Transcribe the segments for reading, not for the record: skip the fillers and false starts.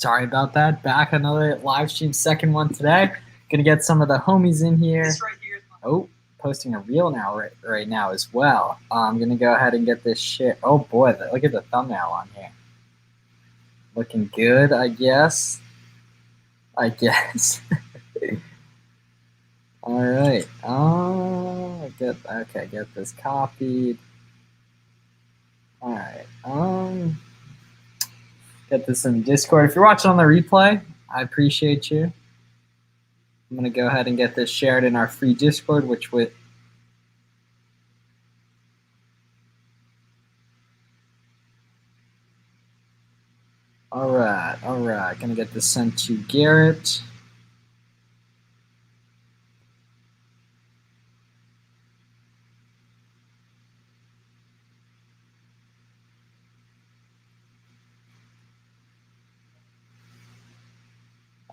Sorry about that. Back another live stream, second one today. Gonna get some of the homies in here. Oh, posting a reel now right now as well. I'm gonna go ahead and get this shit. Oh boy, look at the thumbnail on here. Looking good, I guess. All right. Get this copied. All right. Get this in Discord. If you're watching on the replay, I appreciate you. I'm going to go ahead and get this shared in our free Discord, which with all right. Going to get this sent to Garrett.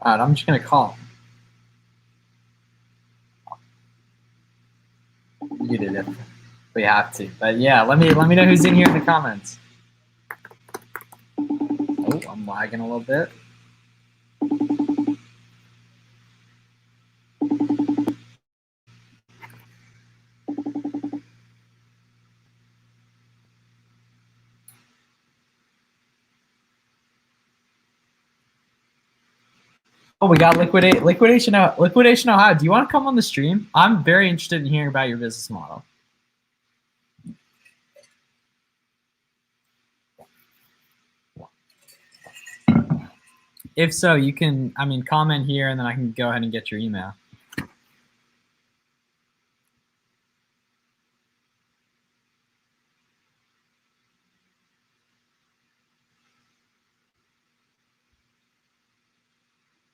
All right, I'm just going to call him. You did it. We have to. But yeah, let me know who's in here in the comments. Oh, I'm lagging a little bit. Oh, we got Liquidation Ohio. Do you want to come on the stream? I'm very interested in hearing about your business model. If so, you can, comment here and then I can go ahead and get your email.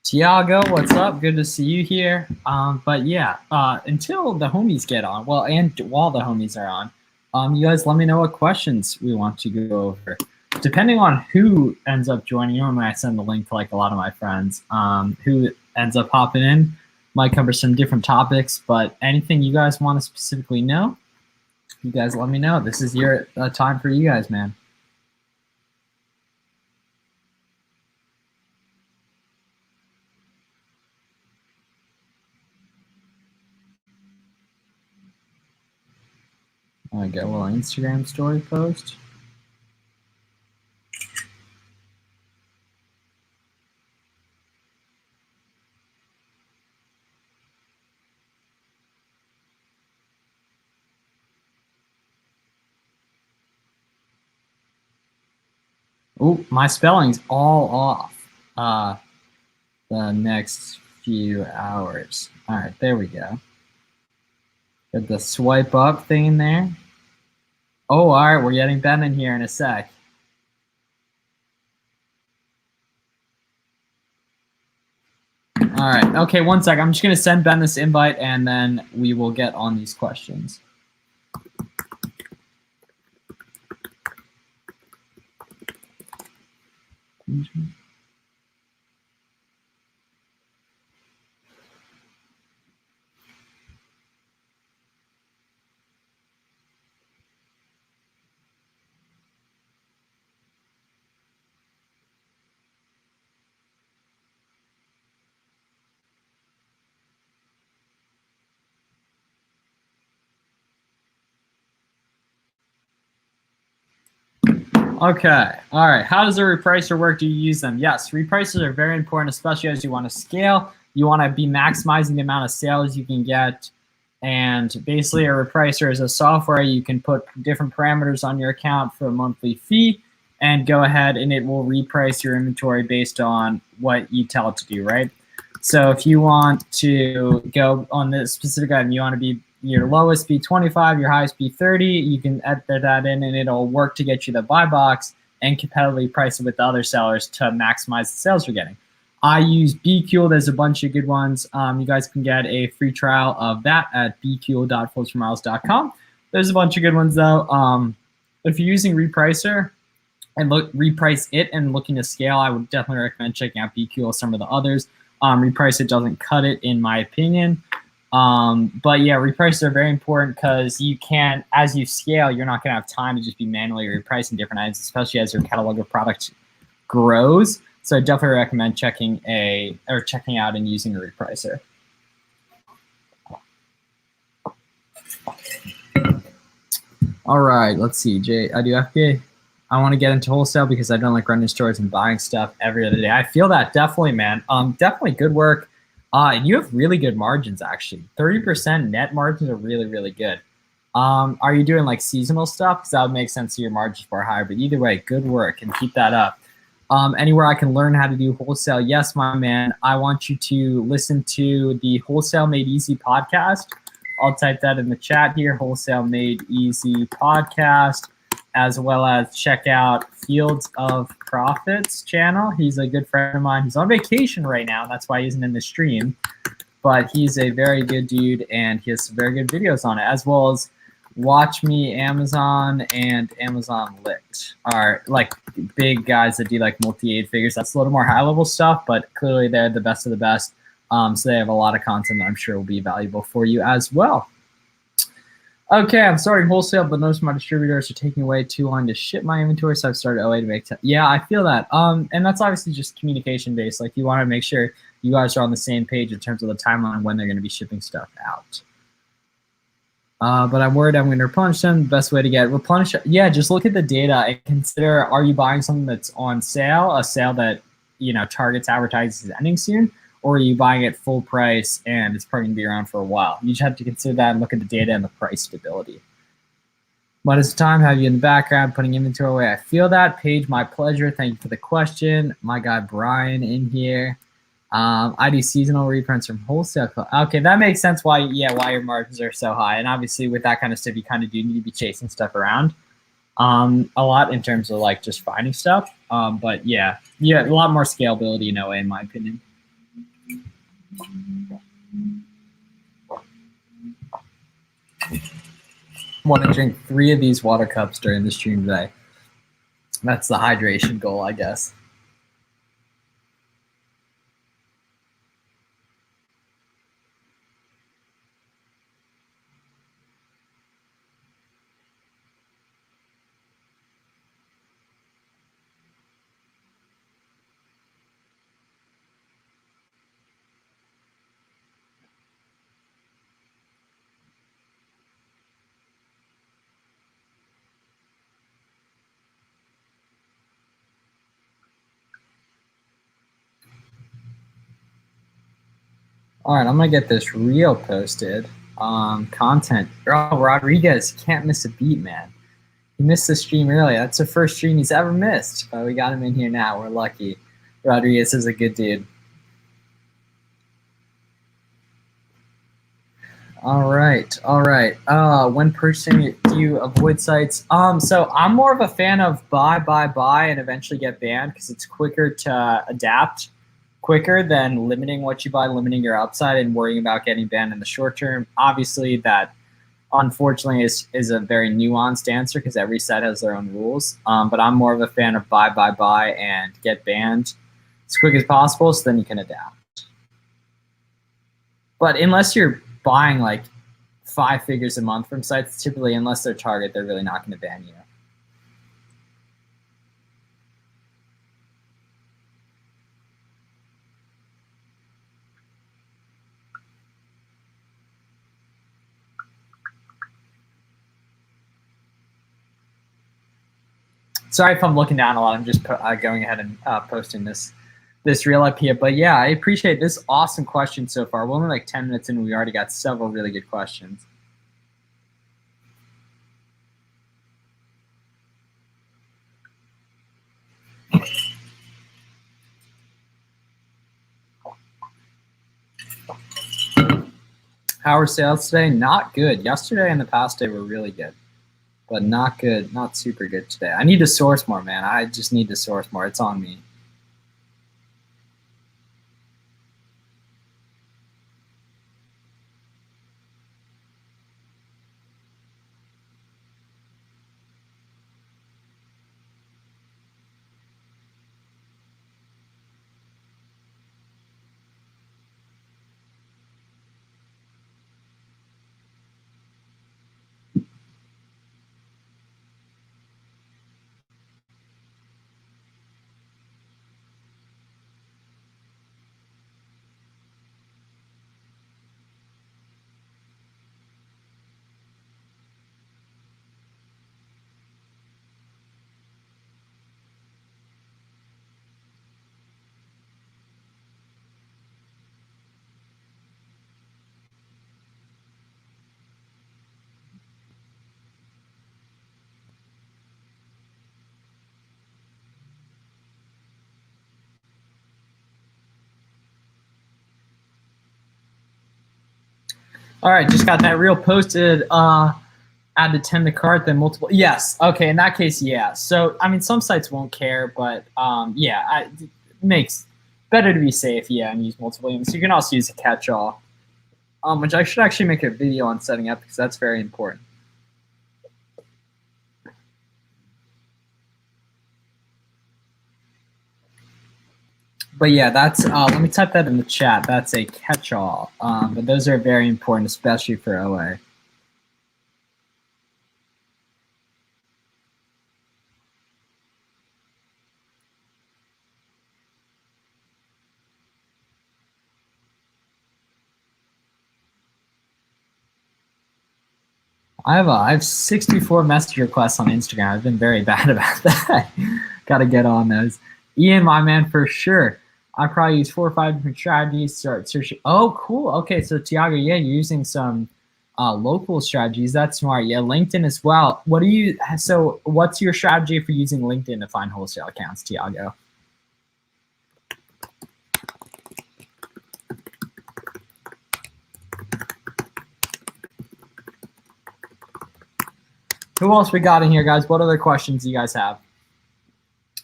Tiago, what's up? Good to see you here. But yeah, until the homies get on, and while the homies are on, you guys let me know what questions we want to go over. Depending on who ends up joining, normally I send the link to like a lot of my friends. Who ends up hopping in, might cover some different topics, but anything you guys want to specifically know, you guys let me know. This is your time for you guys, man. I got a little Instagram story post. Oh, my spelling's all off the next few hours. All right, there we go. Got the swipe up thing in there. Oh, all right, we're getting Ben in here in a sec. All right, okay, one sec. I'm just gonna send Ben this invite and then we will get on these questions. Okay, all right. How does a repricer work? Do you use them? Yes, repricers are very important, especially as you want to scale. You want to be maximizing the amount of sales you can get. And basically a repricer is a software you can put different parameters on your account for a monthly fee and go ahead and it will reprice your inventory based on what you tell it to do, right? So if you want to go on this specific item, you want to be your lowest be 25, your highest be 30, you can enter that in and it'll work to get you the buy box and competitively price it with the other sellers to maximize the sales you're getting. I use BQL. There's a bunch of good ones. You guys can get a free trial of that at bql.fullsformiles.com. There's a bunch of good ones though. If you're using Repricer and reprice it and looking to scale, I would definitely recommend checking out BQL. Some of the others. Repricer doesn't cut it in my opinion. But yeah, reprices are very important because you can, as you scale, you're not going to have time to just be manually repricing different items, especially as your catalog of products grows. So I definitely recommend checking out and using a repricer. All right, let's see. Jay, I do FBA. I want to get into wholesale because I don't like running stores and buying stuff every other day. I feel that definitely, man. Definitely good work. And you have really good margins, actually. 30% net margins are really, really good. Are you doing like seasonal stuff? Because that would make sense to your margins far higher. But either way, good work and keep that up. Anywhere I can learn how to do wholesale, yes, my man. I want you to listen to the Wholesale Made Easy podcast. I'll type that in the chat here, Wholesale Made Easy podcast, as well as check out Fields of Profits channel. He's a good friend of mine. He's on vacation right now. That's why he isn't in the stream. But he's a very good dude, and he has some very good videos on it, as well as Watch Me Amazon and Amazon Lit are like big guys that do like multi-8 figures. That's a little more high-level stuff, but clearly they're the best of the best. So they have a lot of content that I'm sure will be valuable for you as well. Okay, I'm starting wholesale, but notice my distributors are taking way too long to ship my inventory, so I've started OA to make yeah, I feel that. And that's obviously just communication based. Like you want to make sure you guys are on the same page in terms of the timeline when they're going to be shipping stuff out. But I'm worried I'm going to replenish them. The best way to get replenish, yeah, just look at the data and consider: are you buying something that's on sale, a sale that targets advertising is ending soon, or are you buying it full price and it's probably going to be around for a while? You just have to consider that and look at the data and the price stability. What is the time? Have you in the background putting inventory away? I feel that. Paige, my pleasure. Thank you for the question. My guy Brian in here. I do seasonal reprints from wholesale. Okay, that makes sense why your margins are so high. And obviously with that kind of stuff, you kind of do need to be chasing stuff around a lot in terms of like just finding stuff. But yeah, a lot more scalability in OA in my opinion. Want to drink 3 of these water cups during the stream today. That's the hydration goal, I guess. All right, I'm gonna get this reel posted. Content. Oh, Rodriguez, can't miss a beat, man. He missed the stream earlier. That's the first stream he's ever missed. But we got him in here now. We're lucky. Rodriguez is a good dude. All right. When purchasing, do you avoid sites? So I'm more of a fan of buy, and eventually get banned because it's quicker to adapt quicker than limiting what you buy, limiting your upside, and worrying about getting banned in the short term. Obviously, that unfortunately is a very nuanced answer because every site has their own rules. But I'm more of a fan of buy, and get banned as quick as possible so then you can adapt. But unless you're buying like 5 figures a month from sites, typically, unless they're target, they're really not going to ban you. Sorry if I'm looking down a lot. I'm just going ahead and posting this reel up here. But yeah, I appreciate this awesome question so far. We're only like 10 minutes in. We already got several really good questions. How are sales today? Not good. Yesterday and the past day were really good, but not good. Not super good today. I need to source more, man. I just need to source more. It's on me. All right, just got that reel posted. Add to 10 to cart, then multiple. Yes. Okay. In that case, yeah. So, I mean, some sites won't care, but yeah, it makes better to be safe. Yeah, and use multiple units. You can also use a catch-all, which I should actually make a video on setting up because that's very important. But yeah, that's let me type that in the chat. That's a catch-all, but those are very important, especially for OA. I have 64 message requests on Instagram. I've been very bad about that. Got to get on those. Ian, my man, for sure. I probably use 4 or 5 different strategies to start searching. Oh, cool. Okay, so Tiago, yeah, you're using some local strategies. That's smart. Yeah, LinkedIn as well. What do you? So, what's your strategy for using LinkedIn to find wholesale accounts, Tiago? Who else we got in here, guys? What other questions do you guys have?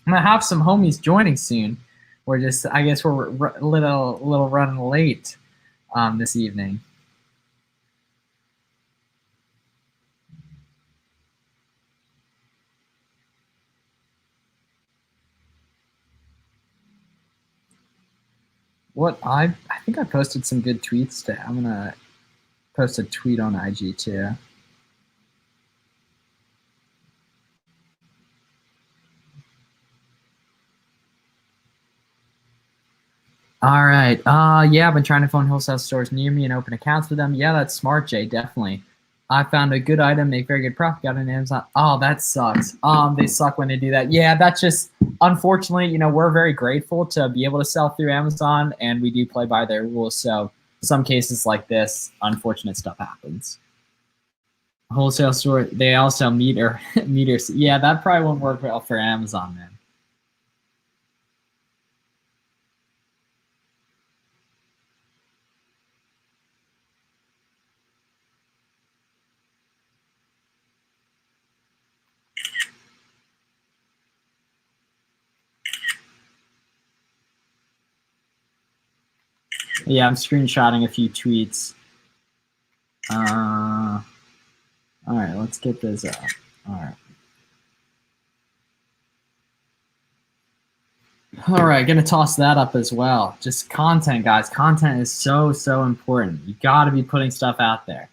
I'm gonna have some homies joining soon. We're just, I guess we're a little running late this evening. What I think I posted some good tweets today. I'm gonna post a tweet on IG too. All right. Yeah, I've been trying to find wholesale stores near me and open accounts with them. Yeah, that's smart, Jay. Definitely. I found a good item, make very good profit, got an Amazon. Oh, that sucks. They suck when they do that. Yeah, that's just, unfortunately, you know, we're very grateful to be able to sell through Amazon, and we do play by their rules. So some cases like this, unfortunate stuff happens. Wholesale store, they also meters. Yeah, that probably won't work well for Amazon, man. Yeah, I'm screenshotting a few tweets. All right, let's get this up. All right. All right, gonna toss that up as well. Just content, guys. Content is so important. You got to be putting stuff out there.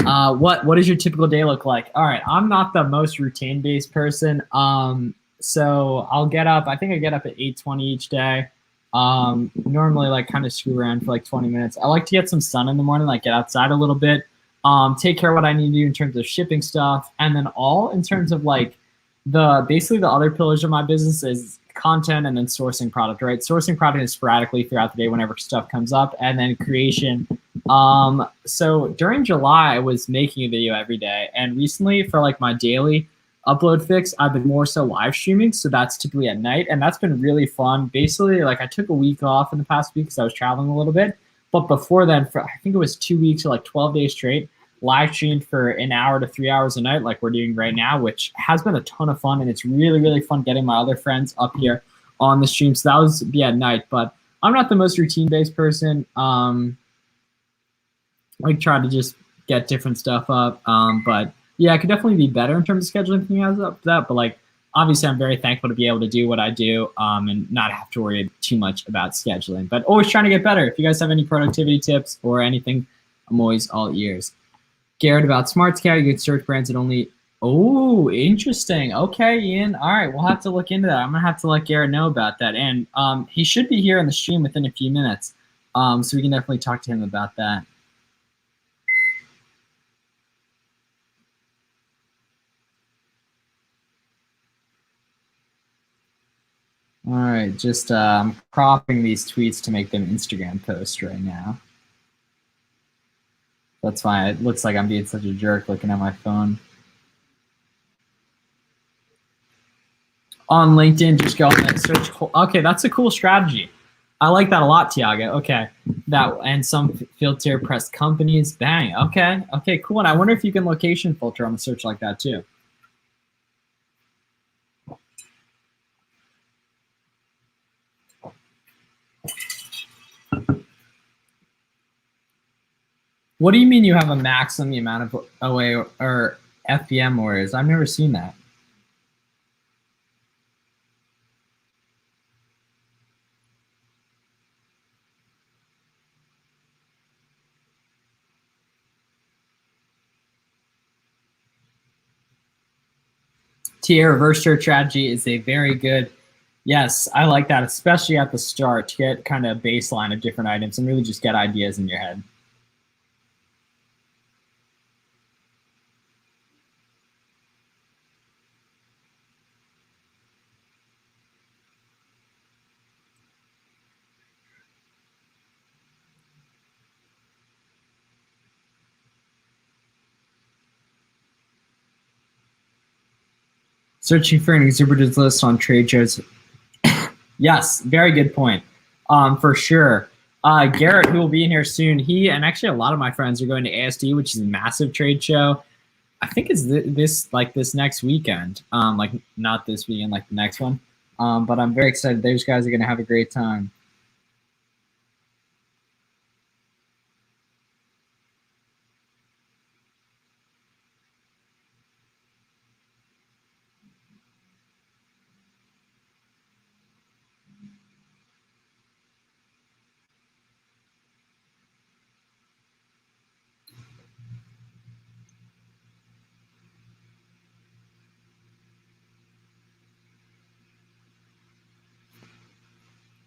What does your typical day look like? All right, I'm not the most routine-based person. So I'll get up. I think I get up at 8:20 each day. Normally, like, kind of screw around for like 20 minutes. I like to get some sun in the morning, like get outside a little bit. Take care of what I need to do in terms of shipping stuff, and then all in terms of like basically the other pillars of my business is content and then sourcing product, right? Sourcing product is sporadically throughout the day whenever stuff comes up, and then creation. So during July, I was making a video every day, and recently for like my daily upload fix, I've been more so live streaming. So that's typically at night, and that's been really fun. Basically, like I took a week off in the past week because I was traveling a little bit, but before then, for I think it was 2 weeks or like 12 days straight, live streamed for an hour to 3 hours a night like we're doing right now, which has been a ton of fun, and it's really fun getting my other friends up here on the stream. So that was at night, but I'm not the most routine-based person. I try to just get different stuff up, but yeah, I could definitely be better in terms of scheduling things up for that, but like obviously I'm very thankful to be able to do what I do and not have to worry too much about scheduling, but always trying to get better. If you guys have any productivity tips or anything, I'm always all ears. Garrett, about smart scout, you could search brands that only. Oh, interesting. Okay, Ian. All right, we'll have to look into that. I'm gonna have to let Garrett know about that, and he should be here on the stream within a few minutes, so we can definitely talk to him about that. All right, just cropping these tweets to make them Instagram posts right now. That's fine. It looks like I'm being such a jerk looking at my phone. On LinkedIn, just go and search. Okay, that's a cool strategy. I like that a lot, Tiago. Okay, that and some filter press companies. Bang. Okay. Okay. Cool. And I wonder if you can location filter on the search like that too. What do you mean you have a maximum amount of OA or FBM orders? I've never seen that. TA reverse search strategy is a very good, yes, I like that, especially at the start to get kind of a baseline of different items and really just get ideas in your head. Searching for an exhibitors list on trade shows. Yes, very good point. For sure. Garrett, who will be in here soon, he and actually a lot of my friends are going to ASD, which is a massive trade show. I think it's this next weekend. Like not this weekend, like the next one. But I'm very excited. Those guys are going to have a great time.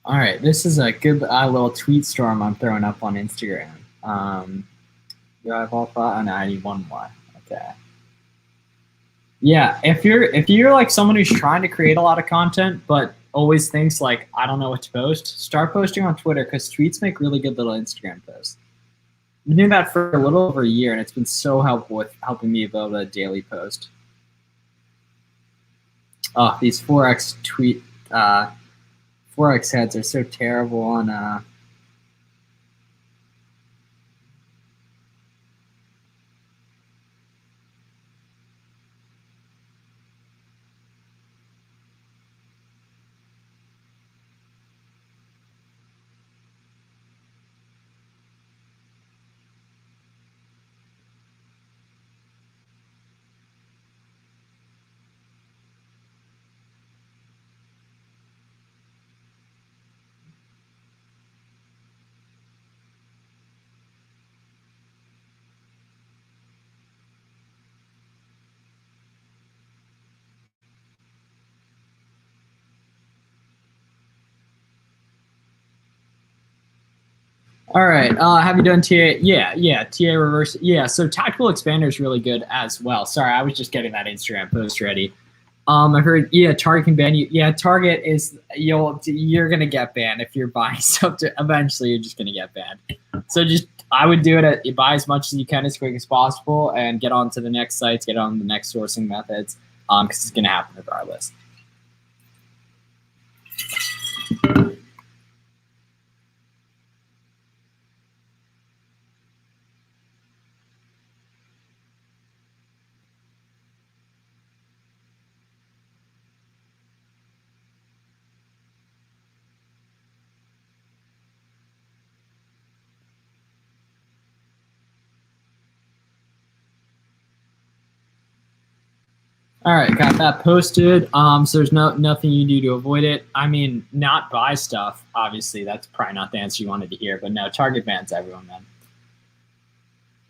All right, this is a good little tweet storm I'm throwing up on Instagram. Do I have all thought? Oh, no, I need one more. Okay. Yeah, if you're like someone who's trying to create a lot of content but always thinks like I don't know what to post, start posting on Twitter because tweets make really good little Instagram posts. I've been doing that for a little over a year, and it's been so helpful with helping me build a daily post. Oh, these Forex Forex heads are so terrible on All right. Have you done TA? Yeah. TA reverse. Yeah. So tactical expander is really good as well. Sorry, I was just getting that Instagram post ready. I heard. Yeah, Target can ban you. Yeah, Target is you're gonna get banned if you're buying stuff. Eventually, you're just gonna get banned. So just I would do it. Buy as much as you can as quick as possible, and get on to the next sites. Get on the next sourcing methods. Because it's gonna happen regardless. All right, got that posted. So there's nothing you do to avoid it. I mean, not buy stuff. Obviously, that's probably not the answer you wanted to hear. But no, Target bans everyone, man.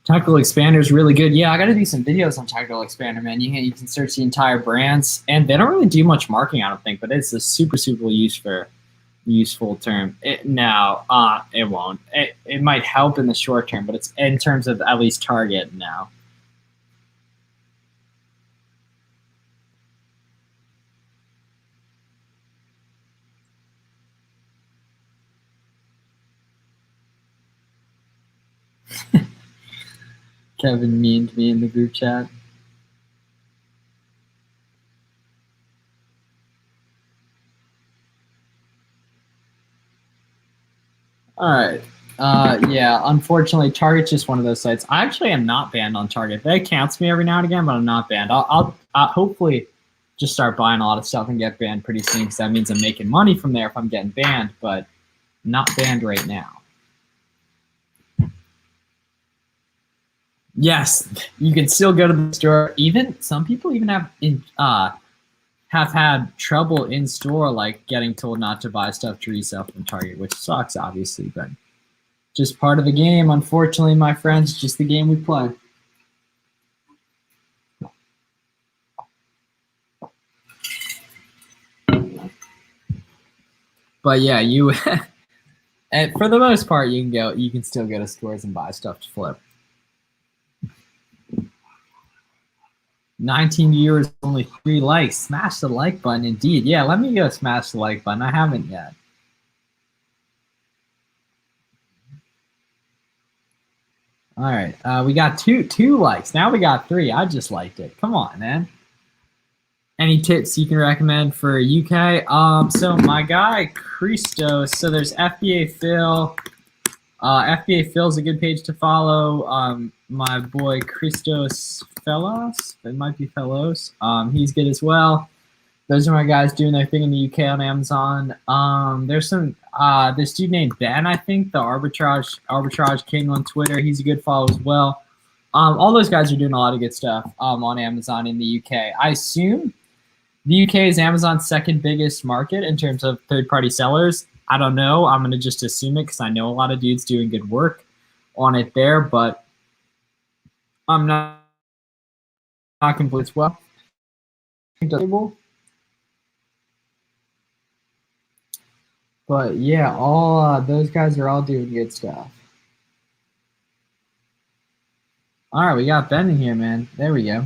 Tactical Expander is really good. Yeah, I got to do some videos on Tactical Expander, man. You can search the entire brands, and they don't really do much marketing, I don't think. But it's a super useful term. It won't. It might help in the short term, but it's in terms of at least Target now. Kevin memed me in the group chat. All right. Yeah, unfortunately, Target's just one of those sites. I actually am not banned on Target. They cancel me every now and again, but I'm not banned. I'll hopefully just start buying a lot of stuff and get banned pretty soon, because that means I'm making money from there if I'm getting banned, but not banned right now. Yes, you can still go to the store. Even some people even have had trouble in store, like getting told not to buy stuff to resell from Target, which sucks, obviously, but just part of the game, unfortunately, my friends. Just the game we play. But yeah, you and for the most part, you can still go to stores and buy stuff to flip. 19 viewers, only 3 likes. Smash the like button, indeed. Yeah, let me go smash the like button. I haven't yet. All right, we got two likes. Now we got 3. I just liked it. Come on, man. Any tips you can recommend for UK? So my guy Christos. So there's FBA Phil. FBA Phil's a good page to follow. My boy Christos Fellows. It might be Fellows. He's good as well. Those are my guys doing their thing in the UK on Amazon. There's some this dude named Ben, I think, the Arbitrage King on Twitter. He's a good follow as well. All those guys are doing a lot of good stuff on Amazon in the UK. I assume the UK is Amazon's second biggest market in terms of third-party sellers. I don't know. I'm going to just assume it because I know a lot of dudes doing good work on it there, but I'm not complete as well. But yeah, all those guys are all doing good stuff. All right, we got Ben in here, man. There we go.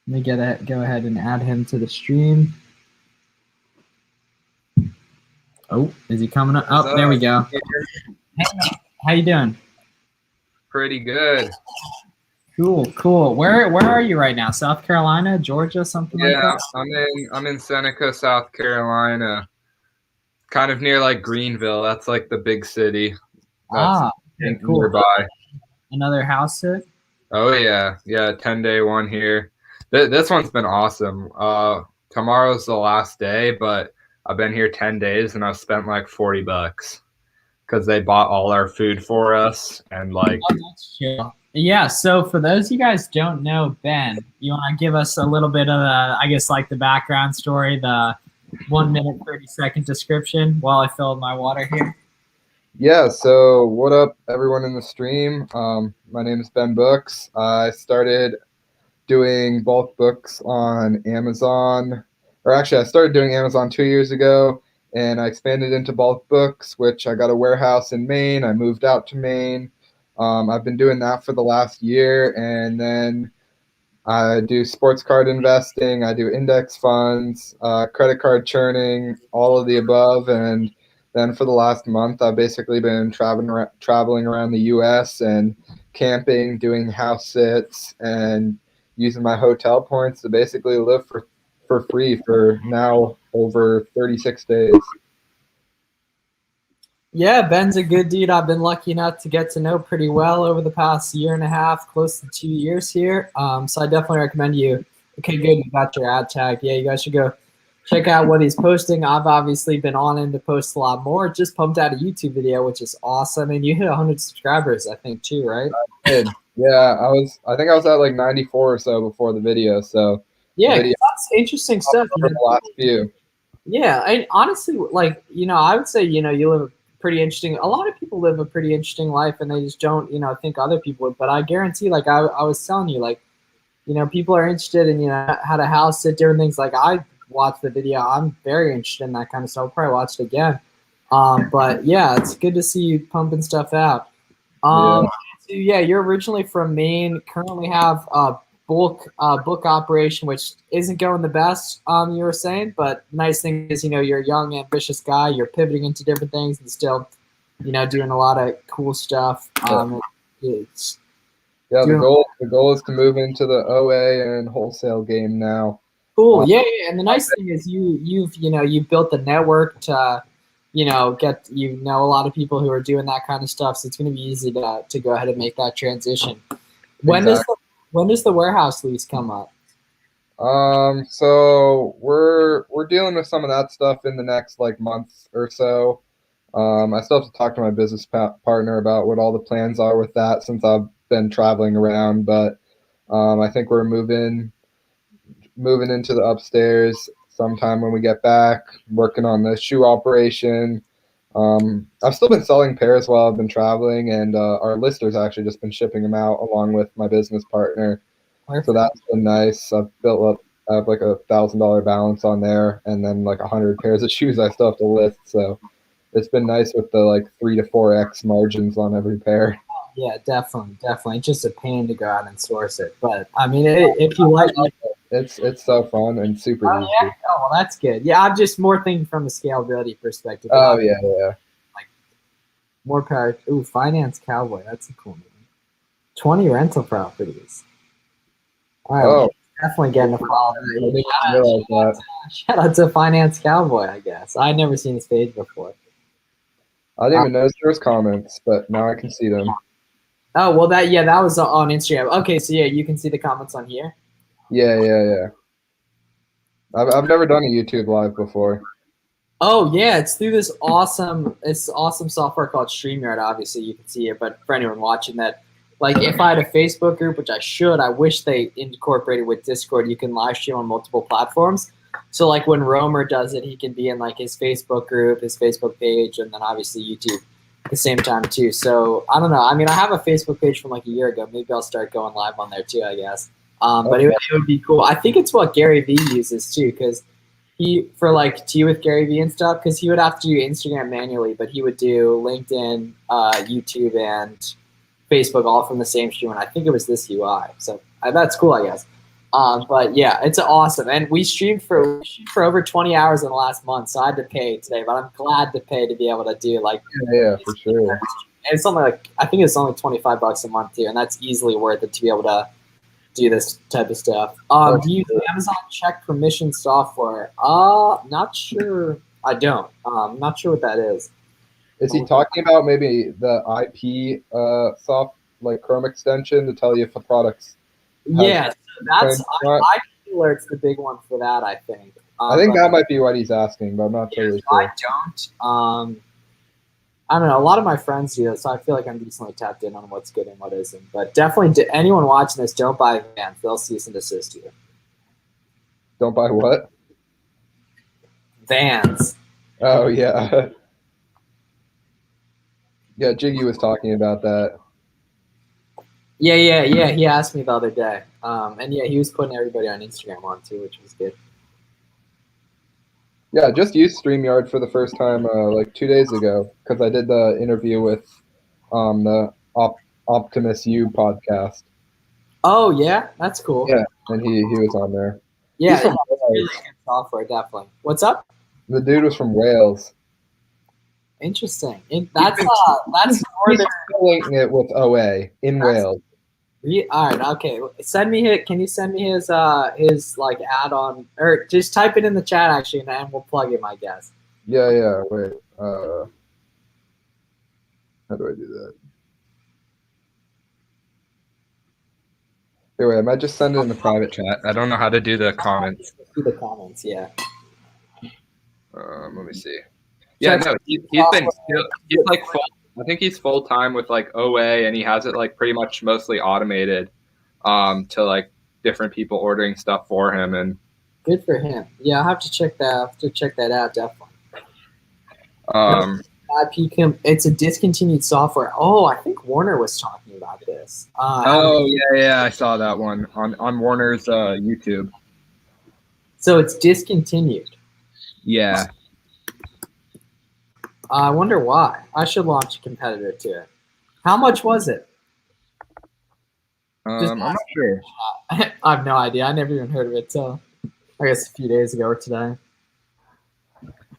Let me go ahead and add him to the stream. Oh, is he coming up? Oh, there we go. How you doing? Pretty good. Cool. Where are you right now? South Carolina, Georgia, something like that? Yeah, I'm in Seneca, South Carolina. Kind of near like Greenville. That's like the big city. That's cool. Nearby. Another house sit? Oh yeah, 10-day one here. This one's been awesome. Tomorrow's the last day, but I've been here 10 days and I've spent like $40 because they bought all our food for us and like. Oh, that's chill. Yeah. So for those of you guys don't know Ben, you want to give us a little bit of the background story, the 1 minute 30-second description while I fill my water here. Yeah, so what up, everyone in the stream? My name is Ben Books. I started doing bulk books on Amazon, or actually I started doing Amazon 2 years ago, and I expanded into bulk books, which I got a warehouse in Maine. I moved out to Maine. I've been doing that for the last year, and then I do sports card investing. I do index funds, credit card churning, all of the above, and then for the last month, I've basically been traveling around the U.S. and camping, doing house sits, and using my hotel points to basically live for free for now over 36 days. Yeah, Ben's a good dude. I've been lucky enough to get to know pretty well over the past year and a half, close to 2 years here. So I definitely recommend you. Okay, good. You got your ad tag. Yeah, you guys should go check out what he's posting. I've obviously been on him to post a lot more. Just pumped out a YouTube video, which is awesome. And you hit 100 subscribers, I think, too, right? I did. Yeah, I think I was at like 94 or so before the video. So yeah, that's interesting stuff. For the last few. Yeah, I honestly, I would say, you live a pretty interesting. A lot of people live a pretty interesting life, and they just don't, think other people would. But I guarantee, like I was telling you, like, people are interested in, how to house sit, different things. Like I watched the video. I'm very interested in that kind of stuff. I'll probably watch it again. But yeah, it's good to see you pumping stuff out. So yeah, you're originally from Maine. Currently have a book operation, which isn't going the best. You were saying, but nice thing is, you're a young, ambitious guy. You're pivoting into different things and still, doing a lot of cool stuff. The goal is to move into the OA and wholesale game now. Cool. Yeah. And the nice thing is you've built the network to, a lot of people who are doing that kind of stuff, so it's going to be easy to go ahead and make that transition. When does the warehouse lease come up? So we're dealing with some of that stuff in the next like month or so. I still have to talk to my business partner about what all the plans are with that since I've been traveling around, but I think we're moving into the upstairs sometime when we get back, working on the shoe operation. I've still been selling pairs while I've been traveling, and our lister's actually just been shipping them out along with my business partner. Perfect. So that's been nice. I have like $1,000 balance on there, and then like 100 pairs of shoes I still have to list. So it's been nice with the like 3 to 4x margins on every pair. Yeah, definitely. It's just a pain to go out and source it, but I mean, if you like it, it's so fun and super easy. Yeah? Oh, well, that's good. Yeah, I'm just more thinking from a scalability perspective. Oh yeah. Like more power. Ooh, Finance Cowboy. That's a cool name. 20 rental properties. All right, well, definitely getting a follow. Shout out to Finance Cowboy, I guess. I'd never seen his page before. I didn't even notice there was comments, but now I can see them. Oh, well, that was on Instagram. Okay, so yeah, you can see the comments on here. Yeah. I've never done a YouTube live before. Oh yeah, it's through this awesome software called StreamYard. Obviously, you can see it, but for anyone watching that, like if I had a Facebook group, which I wish they incorporated with Discord, you can live stream on multiple platforms. So like when Romer does it, he can be in like his Facebook group, his Facebook page, and then obviously YouTube at the same time too. So I don't know. I mean, I have a Facebook page from like a year ago. Maybe I'll start going live on there too, I guess. But it would be cool. I think it's what Gary Vee uses too, because for like tea with Gary Vee and stuff, because he would have to do Instagram manually, but he would do LinkedIn, YouTube, and Facebook all from the same stream, and I think it was this UI. So that's cool, I guess. But yeah, it's awesome, and we streamed for over 20 hours in the last month, so I had to pay today, but I'm glad to pay to be able to do like for sure. And it's only like I think it's only $25 a month too, and that's easily worth it to be able to do this type of stuff. Do you use Amazon check permission software? Not sure. I don't. Not sure what that is. Is he talking about maybe the IP like Chrome extension to tell you if a product's yeah, that's IP alert's the big one for that, I think. I think that might be what he's asking, but I'm not totally sure. I don't. I don't know. A lot of my friends do this, so I feel like I'm decently tapped in on what's good and what isn't. But definitely, anyone watching this, don't buy Vans. They'll cease and desist you. Don't buy what? Vans. Oh, yeah. Yeah, Jiggy was talking about that. Yeah. He asked me the other day. And yeah, he was putting everybody on Instagram on too, which was good. Yeah, I just used StreamYard for the first time like 2 days ago because I did the interview with the Optimus U podcast. Oh yeah, that's cool. Yeah, and he was on there. Yeah, it's really good software, definitely. What's up? The dude was from Wales. Interesting. That's He's linking it with OA in Wales. All right, okay. Can you send me his like add-on, or just type it in the chat actually, and we'll plug him, I guess. Yeah. Wait. How do I do that? Anyway, I might just send it in the private chat. I don't know how to do the comments. Do the comments, yeah. Let me see. Yeah, no, he's like full. I think he's full time with like OA, and he has it like pretty much mostly automated to like different people ordering stuff for him. And good for him. Yeah, I'll have to check that out definitely. It's a discontinued software. Oh, I think Warner was talking about this. Yeah, I saw that one on Warner's YouTube. So it's discontinued. Yeah. I wonder why. I should launch a competitor to it. How much was it? I'm not sure. I have no idea. I never even heard of it till I guess a few days ago or today.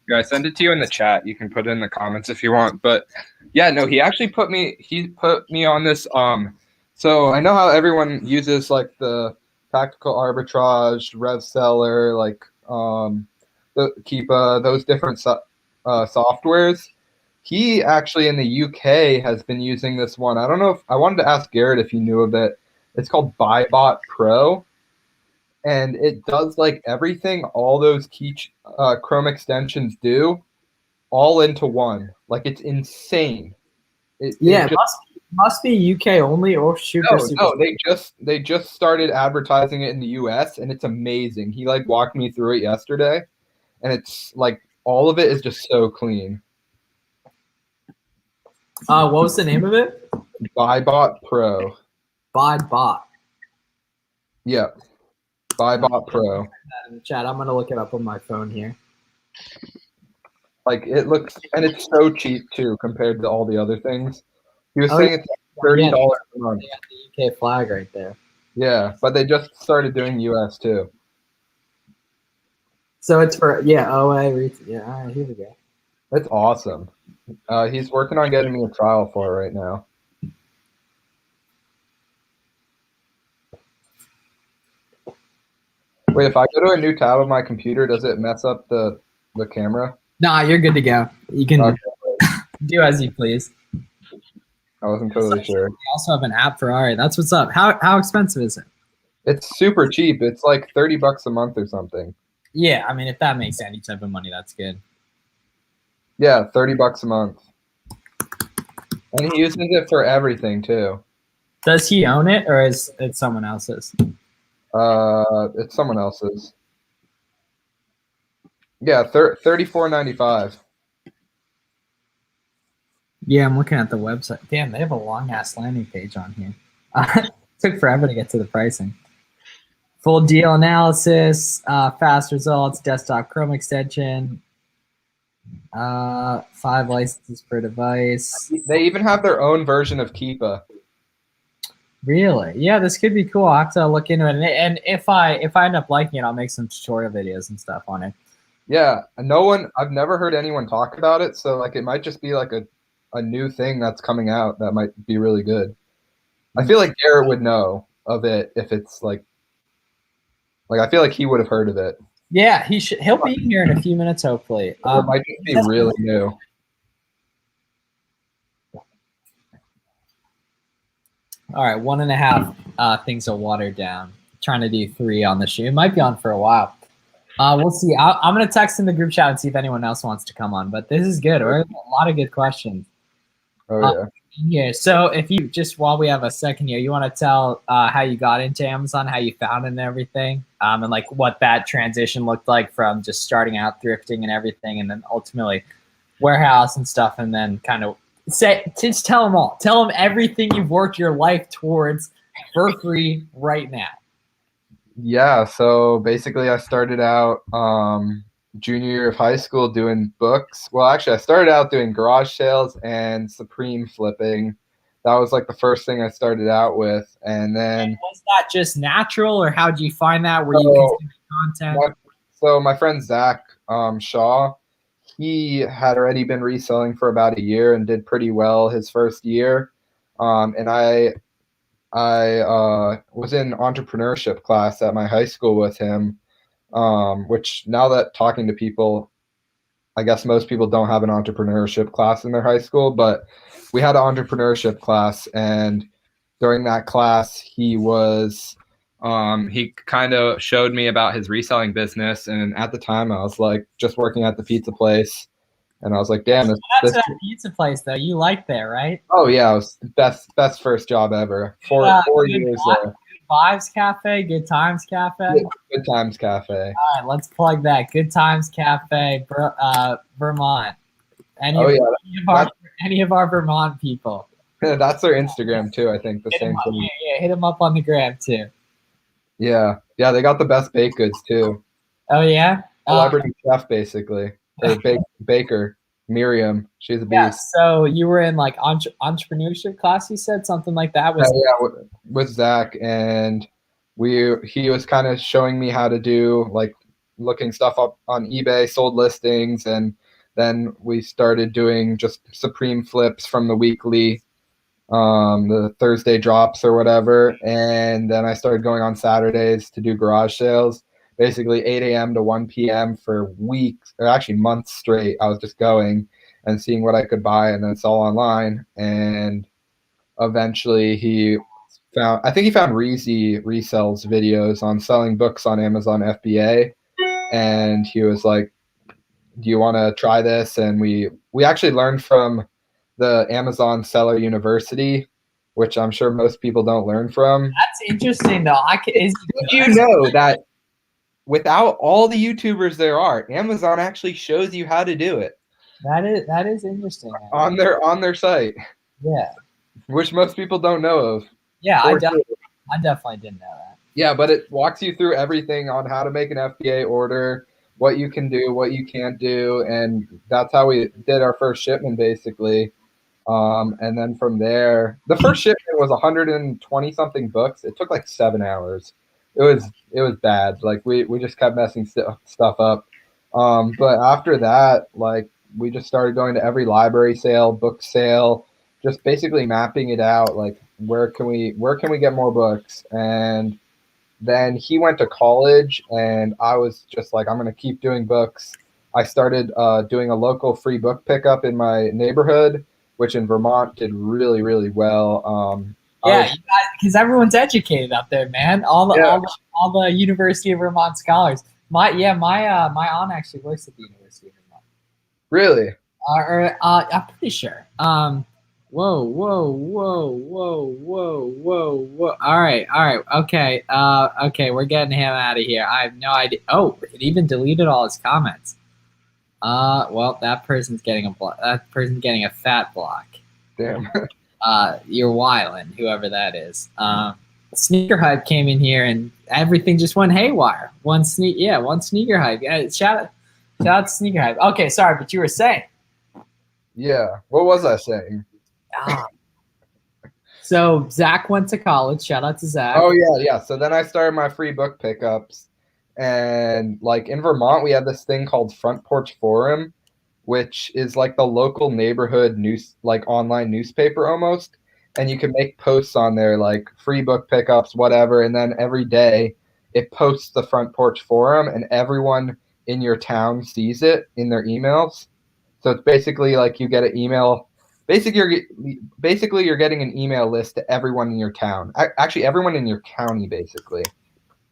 Yeah, I sent it to you in the chat. You can put it in the comments if you want. But yeah, no, he actually put me on this. So I know how everyone uses like the Practical Arbitrage, Rev Seller, like the Keepa, those different softwares. He actually in the UK has been using this one. I don't know if I wanted to ask Garrett if he knew of it. It's called BuyBot Pro, and it does like everything all those key Chrome extensions do, all into one. Like it's insane. It must be UK only or super. No, they just started advertising it in the US, and it's amazing. He like walked me through it yesterday, and it's like all of it is just so clean. What was the name of it? BuyBot Pro. BuyBot. Yep. BuyBot Pro. In the chat, I'm gonna look it up on my phone here. Like it looks, and it's so cheap too compared to all the other things. He was saying it's $30 a month. They got the UK flag right there. Yeah, but they just started doing US too. So it's for OA. Yeah, all right, here we go. It's awesome. He's working on getting me a trial for it right now. Wait, if I go to a new tab on my computer, does it mess up the camera? Nah, you're good to go. You can do as you please. I wasn't totally sure. We also have an app for Ari. That's what's up. How expensive is it? It's super cheap. It's like $30 a month or something. Yeah, I mean, if that makes any type of money, that's good. Yeah, $30 a month. And he uses it for everything too. Does he own it, or is it someone else's? It's someone else's. Yeah, $34.95. Yeah, I'm looking at the website. Damn, they have a long ass landing page on here. Took forever to get to the pricing. Full deal analysis, fast results, desktop Chrome extension, 5 licenses per device. They even have their own version of Keepa. Really? Yeah, this could be cool. I'll have to look into it. And if I end up liking it, I'll make some tutorial videos and stuff on it. Yeah, I've never heard anyone talk about it, so like it might just be like a new thing that's coming out that might be really good. I feel like Garrett would know of it if it's like I feel like he would have heard of it. Yeah, he'll be here in a few minutes, hopefully. It might just be really new. All right, 1.5 things are watered down. Trying to do 3 on the shoe. It might be on for a while. We'll see. I'm going to text in the group chat and see if anyone else wants to come on. But this is good. We're a lot of good questions. Oh, yeah. Yeah, so if you, just while we have a second here, you want to tell how you got into Amazon, how you found it and everything, and like what that transition looked like from just starting out thrifting and everything, and then ultimately warehouse and stuff, and then kind of just tell them all. Tell them everything you've worked your life towards for free right now. Yeah, so basically I started out junior year of high school doing books. Well, actually, I started out doing garage sales and Supreme flipping. That was like the first thing I started out with. And then was that just natural, or how did you find that? Were you consuming content? So my friend Zach Shaw, he had already been reselling for about a year and did pretty well his first year. And I was in entrepreneurship class at my high school with him. Which now that talking to people, I guess most people don't have an entrepreneurship class in their high school, but we had an entrepreneurship class, and during that class, he kind of showed me about his reselling business. And at the time I was like just working at the pizza place, and I was like, damn, that's that pizza place though. You like there, right? Oh yeah, it was the best first job ever. 4 years there. Vibes Cafe, Good Times Cafe. Good Times Cafe. All right, let's plug that. Good Times Cafe, Vermont. Any of our Vermont people. That's their Instagram too, I think. Same thing. Yeah, hit them up on the gram too. Yeah, they got the best baked goods too. Oh yeah? Celebrity chef basically, or baker. Miriam, she's a beast. Yeah, so you were in like entrepreneurship class, you said, something like that? With Zach, and he was kind of showing me how to do like looking stuff up on eBay, sold listings, and then we started doing just Supreme flips from the weekly, the Thursday drops or whatever, and then I started going on Saturdays to do garage sales. basically 8 a.m. to 1 p.m. for weeks, or actually months straight. I was just going and seeing what I could buy and then sell online. And eventually I think he found Reezy Resells videos on selling books on Amazon FBA. And he was like, do you want to try this? And we actually learned from the Amazon Seller University, which I'm sure most people don't learn from. That's interesting, though. Did you know that without all the YouTubers there are, Amazon actually shows you how to do it? That is interesting. On their site. Yeah. Which most people don't know of. Yeah, I definitely didn't know that. Yeah, but it walks you through everything on how to make an FBA order, what you can do, what you can't do, and that's how we did our first shipment, basically. And then from there, the first shipment was 120 something books. It took like 7 hours. It was bad. Like we just kept messing stuff up. But after that, like we just started going to every library sale, book sale, just basically mapping it out. Like where can we get more books? And then he went to college, and I was just like, I'm going to keep doing books. I started doing a local free book pickup in my neighborhood, which in Vermont did really, really well. Yeah, because everyone's educated up there, man. All the University of Vermont scholars. My aunt actually works at the University of Vermont. Really? I'm pretty sure. Whoa. All right. Okay. Okay, we're getting him out of here. I have no idea. Oh, it even deleted all his comments. Well, that person's getting a fat block. Damn. You're wildin', whoever that is. Sneaker Hype came in here and everything just went haywire. One Sneaker Hype. Shout out to Sneaker Hype. Okay, sorry, but you were saying. Yeah. What was I saying? So Zach went to college. Shout out to Zach. Oh yeah. So then I started my free book pickups, and like in Vermont, we have this thing called Front Porch Forum, which is like the local neighborhood news, like online newspaper almost. And you can make posts on there like free book pickups, whatever. And then every day it posts the Front Porch Forum, and everyone in your town sees it in their emails. So it's basically like you get an email. Basically, you're getting an email list to everyone in your town. Actually, everyone in your county, basically.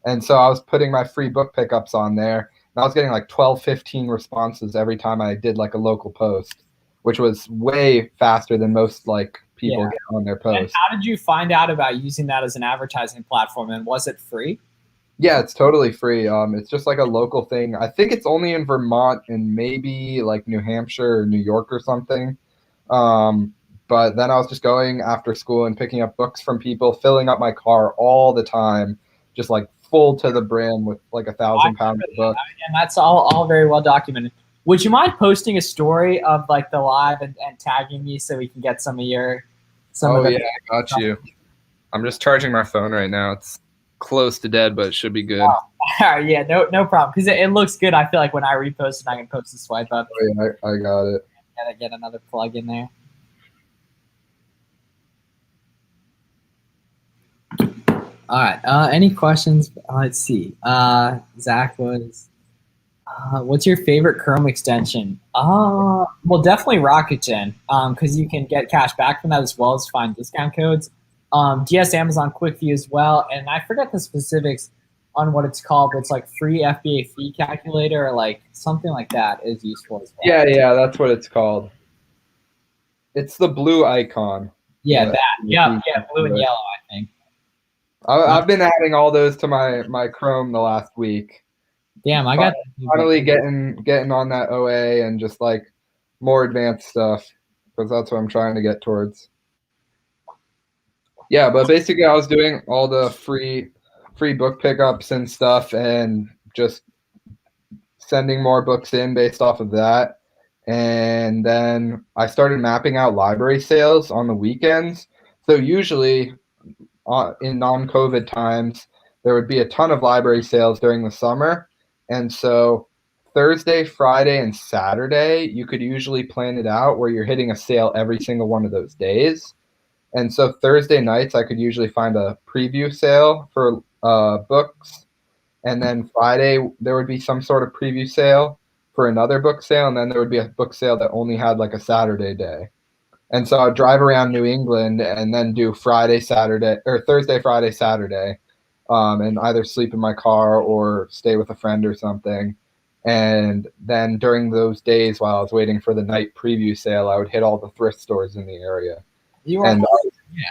And so I was putting my free book pickups on there, and I was getting like 12, 15 responses every time I did like a local post, which was way faster than most like people get on their posts. And how did you find out about using that as an advertising platform, and was it free? Yeah, it's totally free. It's just like a local thing. I think it's only in Vermont and maybe like New Hampshire or New York or something. But then I was just going after school and picking up books from people, filling up my car all the time, just like full to the brim with like 1,000 pounds of books. And that's all very well documented. Would you mind posting a story of like the live and tagging me so we can get some of your I got you. I'm just charging my phone right now. It's close to dead, but it should be good. Oh, yeah, no problem. Because it looks good. I feel like when I repost it, I can post the swipe up. Oh, yeah, I got it. Gotta get another plug in there. All right. Any questions? Let's see. Zach was. What's your favorite Chrome extension? Well, definitely RocketGen, because you can get cash back from that as well as find discount codes. GS Amazon Quick View as well, and I forget the specifics on what it's called, but it's like free FBA fee calculator or like something like that is useful as well. Yeah, that's what it's called. It's the blue icon. Yeah, that. Yeah, blue and yellow, I think. I've been adding all those to my Chrome the last week. Damn, I got finally getting on that OA and just like more advanced stuff, because that's what I'm trying to get towards. Yeah, but basically I was doing all the free book pickups and stuff and just sending more books in based off of that. And then I started mapping out library sales on the weekends. So usually in non-COVID times, there would be a ton of library sales during the summer. And so Thursday, Friday, and Saturday, you could usually plan it out where you're hitting a sale every single one of those days. And so Thursday nights, I could usually find a preview sale for books. and then Friday there would be some sort of preview sale for another book sale, and then there would be a book sale that only had like a Saturday day. And so I'd drive around New England and then do Friday, Saturday, or Thursday, Friday, Saturday, and either sleep in my car or stay with a friend or something. And then during those days while I was waiting for the night preview sale, I would hit all the thrift stores in the area. You are, and yeah.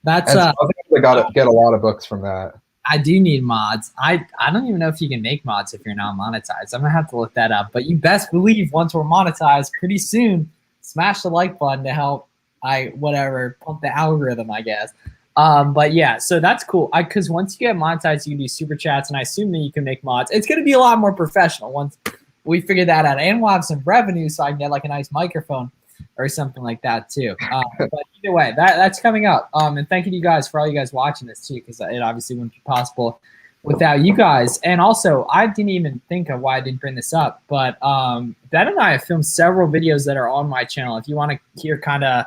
That's so I think I got to get a lot of books from that. I do need mods. I don't even know if you can make mods if you're not monetized. I'm gonna have to look that up. But you best believe once we're monetized, pretty soon, smash the like button to help pump the algorithm, I guess. But yeah, so that's cool. Because once you get monetized, you can do super chats, and I assume that you can make mods. It's gonna be a lot more professional once we figure that out, and we'll have some revenue, so I can get like a nice microphone or something like that too. But either way, that's coming up. And thank you to you guys for all you guys watching this too, because it obviously wouldn't be possible without you guys. And also, I didn't even think of why I didn't bring this up, but Ben and I have filmed several videos that are on my channel. If you want to hear kind of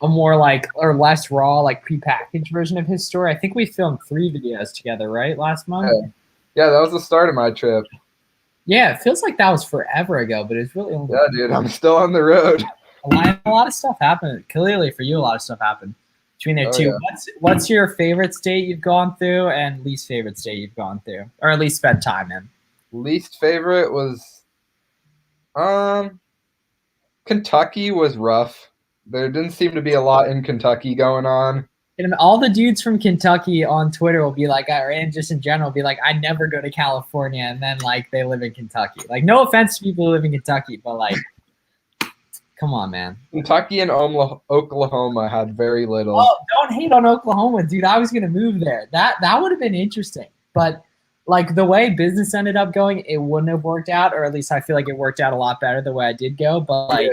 a more like or less raw, like prepackaged version of his story, I think we filmed 3 videos together, right, last month? Yeah, that was the start of my trip. Yeah, it feels like that was forever ago, but it's really only. Yeah, dude, I'm still on the road. A lot of stuff happened. Clearly, for you, a lot of stuff happened between there too. Yeah. What's your favorite state you've gone through, and least favorite state you've gone through, or at least spent time in? Least favorite was, Kentucky was rough. There didn't seem to be a lot in Kentucky going on. And all the dudes from Kentucky on Twitter will be like, and just in general, be like, I never go to California, and then like they live in Kentucky. Like, no offense to people who live in Kentucky, but like. Come on, man. Kentucky and Oklahoma had very little. Oh, don't hate on Oklahoma, dude. I was gonna move there. That would have been interesting, but like the way business ended up going, it wouldn't have worked out, or at least I feel like it worked out a lot better the way I did go. But like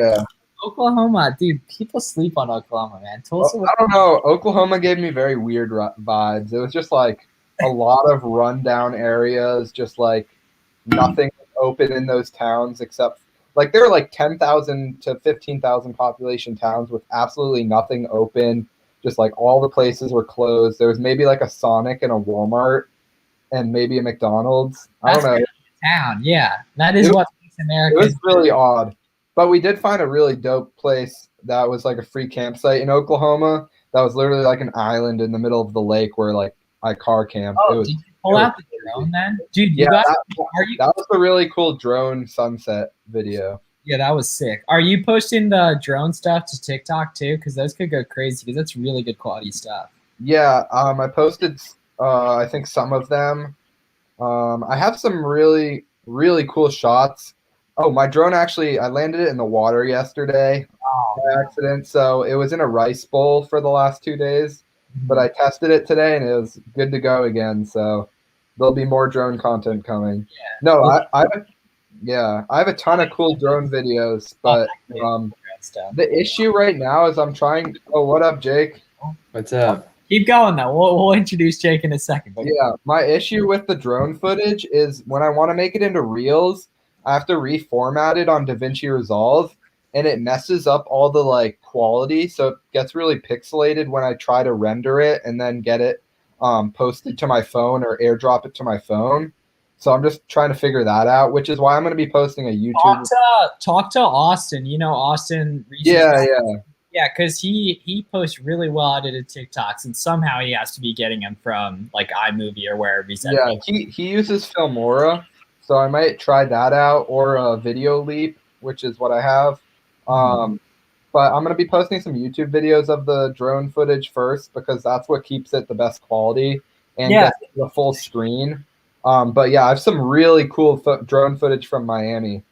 Oklahoma, dude, people sleep on Oklahoma, man. Tulsa I don't know. Oklahoma gave me very weird vibes. It was just like a lot of rundown areas, just like nothing open in those towns except. Like there were like 10,000 to 15,000 population towns with absolutely nothing open. Just like all the places were closed. There was maybe like a Sonic and a Walmart and maybe a McDonald's. I don't know. Town, yeah. That is what makes America. It was really odd. But we did find a really dope place that was like a free campsite in Oklahoma. That was literally like an island in the middle of the lake where like I car camped. Oh, did you pull out the drone then? Dude, that was a really cool drone sunset video. Yeah, that was sick. Are you posting the drone stuff to TikTok too? Because those could go crazy because that's really good quality stuff. Yeah, I posted I think some of them. I have some really, really cool shots. Oh, my drone actually, I landed it in the water yesterday by accident. So it was in a rice bowl for the last 2 days. But I tested it today and it was good to go again. So there'll be more drone content coming. Yeah. No, I have a ton of cool drone videos, but the issue right now is I'm trying. Oh, what up, Jake? What's up? Keep going though. We'll introduce Jake in a second. But yeah, my issue with the drone footage is when I want to make it into Reels, I have to reformat it on DaVinci Resolve. And it messes up all the like quality, so it gets really pixelated when I try to render it and then get it posted to my phone or airdrop it to my phone. So I'm just trying to figure that out, which is why I'm going to be posting a YouTube. Talk to Austin. You know Austin. Yeah, because he posts really well edited TikToks, and somehow he has to be getting them from like iMovie or wherever he's at. Yeah, he uses Filmora, so I might try that out or Video Leap, which is what I have. But I'm going to be posting some YouTube videos of the drone footage first because that's what keeps it the best quality and gets the full screen. But yeah, I have some really cool drone footage from Miami.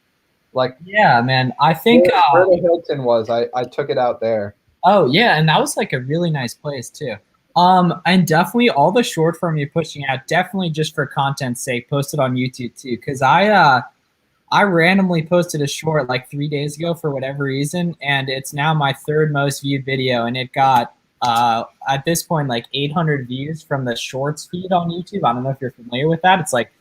Like, yeah, man, I think where the Hilton was, I took it out there. Oh yeah, and that was like a really nice place too. And definitely all the short form you're pushing out, definitely just for content's sake, post it on YouTube too, because I randomly posted a short like 3 days ago for whatever reason, and it's now my 3rd most viewed video, and it got at this point like 800 views from the shorts feed on YouTube. I don't know if you're familiar with that. It's like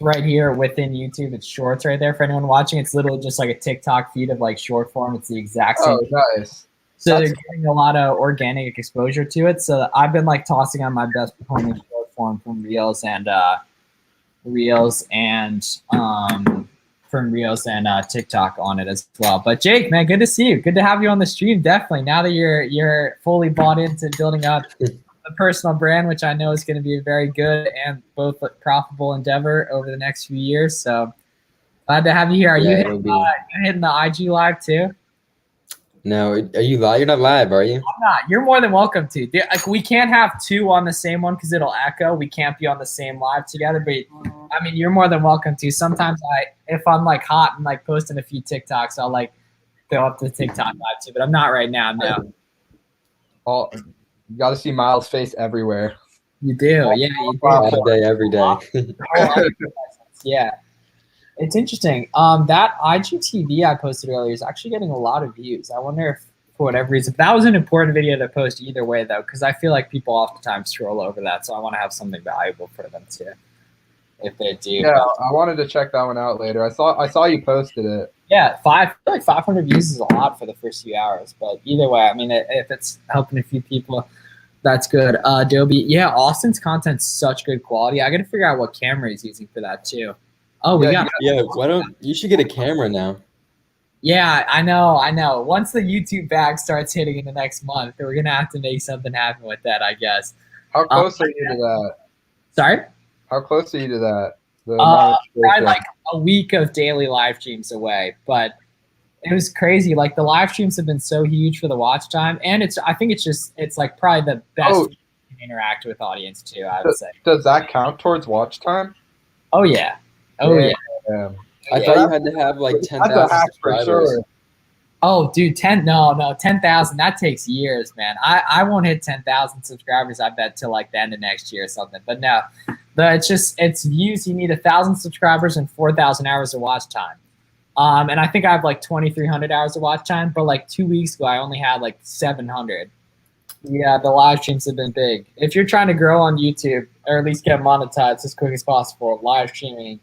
right here within YouTube, it's shorts right there for anyone watching. It's literally just like a TikTok feed of like short form. It's the exact same. Oh, nice. So they're getting a lot of organic exposure to it. So I've been like tossing on my best performing short form from Reels and TikTok on it as well. But Jake, man, good to see you. Good to have you on the stream. Definitely. Now that you're fully bought into building up a personal brand, which I know is going to be a very good and both profitable endeavor over the next few years. So glad to have you here. Are you hitting the IG live too? No, are you live? You're not live, are you? I'm not. You're more than welcome to. Like, we can't have two on the same one because it'll echo. We can't be on the same live together. But I mean, you're more than welcome to. Sometimes if I'm like hot and like posting a few TikToks, I'll like throw up the TikTok live too. But I'm not right now. No. You got to see Miles' face everywhere. You do, yeah. You do. All day, every day. Yeah. It's interesting. That IGTV I posted earlier is actually getting a lot of views. I wonder if, for whatever reason, that was an important video to post either way, though, because I feel like people oftentimes scroll over that. So I want to have something valuable for them too, if they do. Yeah, I wanted to check that one out later. I saw you posted it. Yeah, I feel like 500 views is a lot for the first few hours. But either way, I mean, if it's helping a few people, that's good. Adobe, yeah, Austin's content's such good quality. I got to figure out what camera he's using for that too. Oh, why don't you should get a camera now? Yeah, I know. Once the YouTube bag starts hitting in the next month, we're gonna have to make something happen with that, I guess. How close are you to that? Sorry? How close are you to that? Probably like a week of daily live streams away, but it was crazy. Like the live streams have been so huge for the watch time, and I think it's like probably the best way you can interact with audience too, I would say. Does that count towards watch time? Oh yeah. Oh yeah. I thought you had to have like 10,000 subscribers. Sure. Oh, dude, 10,000. That takes years, man. I won't hit 10,000 subscribers, I bet, till like the end of next year or something. But no, it's views. You need 1,000 subscribers and 4,000 hours of watch time. And I think I have like 2,300 hours of watch time. But like 2 weeks ago, I only had like 700. Yeah, the live streams have been big. If you're trying to grow on YouTube or at least get monetized as quick as possible, live streaming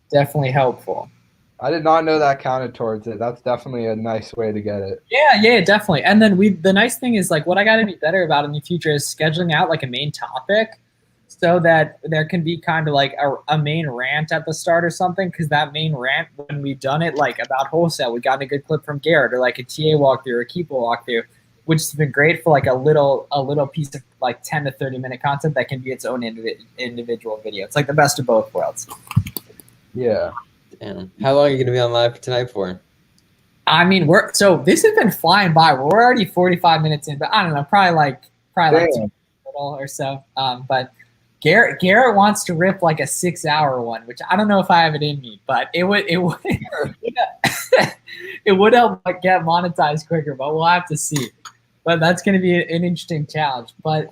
definitely helpful. I did not know that counted towards it. That's definitely a nice way to get it. Yeah, definitely. And then the nice thing is, like, what I got to be better about in the future is scheduling out like a main topic so that there can be kind of like a main rant at the start or something. Because that main rant, when we've done it like about wholesale, we got a good clip from Garrett, or like a TA walkthrough or a Keepa walkthrough, which has been great for like a little piece of like 10 to 30 minute content that can be its own individual video. It's like the best of both worlds. Yeah. Damn. How long are you gonna be on live tonight for? I mean, this has been flying by. We're already 45 minutes in, but I don't know, probably like 2 or so. But Garrett wants to rip like a 6-hour one, which I don't know if I have it in me, but it would it would help like get monetized quicker, but we'll have to see. But that's going to be an interesting challenge. But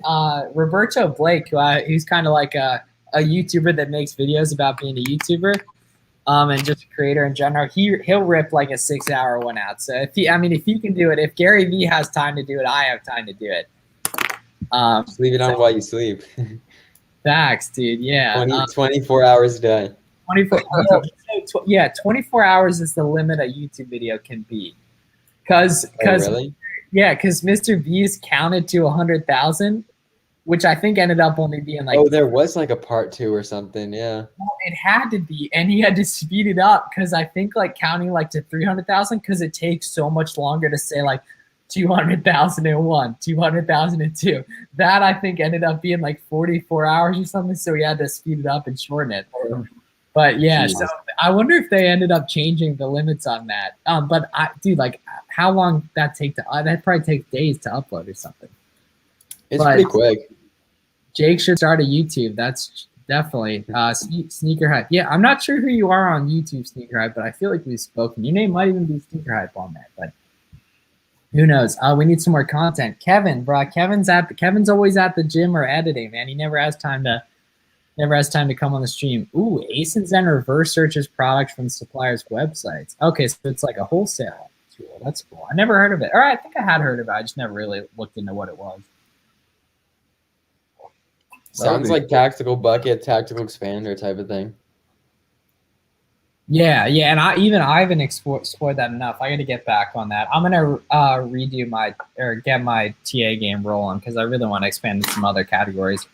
Roberto Blake, who's kind of like a YouTuber that makes videos about being a YouTuber, and just a creator in general, he'll rip like a 6-hour one out. So if you can do it, if Gary Vee has time to do it, I have time to do it. Just leave it on while you sleep. Facts, dude. Yeah. 24 hours a day. 24. 24 hours is the limit a YouTube video can be. Really? Yeah, because Mr. Beast counted to 100,000. Which I think ended up only being like. Oh, there was like a part 2 or something, yeah. Well, it had to be, and he had to speed it up because I think like counting like to 300,000 because it takes so much longer to say like 200,001, 200,002. That I think ended up being like 44 hours or something, so he had to speed it up and shorten it. But yeah, so I wonder if they ended up changing the limits on that. But dude, like, how long that take to? That probably takes days to upload or something. It's pretty quick. Jake should start a YouTube. That's definitely Sneaker Hype. Yeah, I'm not sure who you are on YouTube, Sneaker Hype, but I feel like we've spoken. Your name might even be Sneaker Hype on that, but who knows? We need some more content. Kevin, bro, Kevin's always at the gym or editing, man. He never has time to come on the stream. Ooh, Ace and Zen reverse searches products from suppliers' websites. Okay, so it's like a wholesale tool. That's cool. I never heard of it. Or I think I had heard of it. I just never really looked into what it was. Sounds like tactical bucket, tactical expander type of thing. Yeah, yeah, and I haven't explored that enough. I got to get back on that. I'm gonna redo my or get my TA game rolling because I really want to expand to some other categories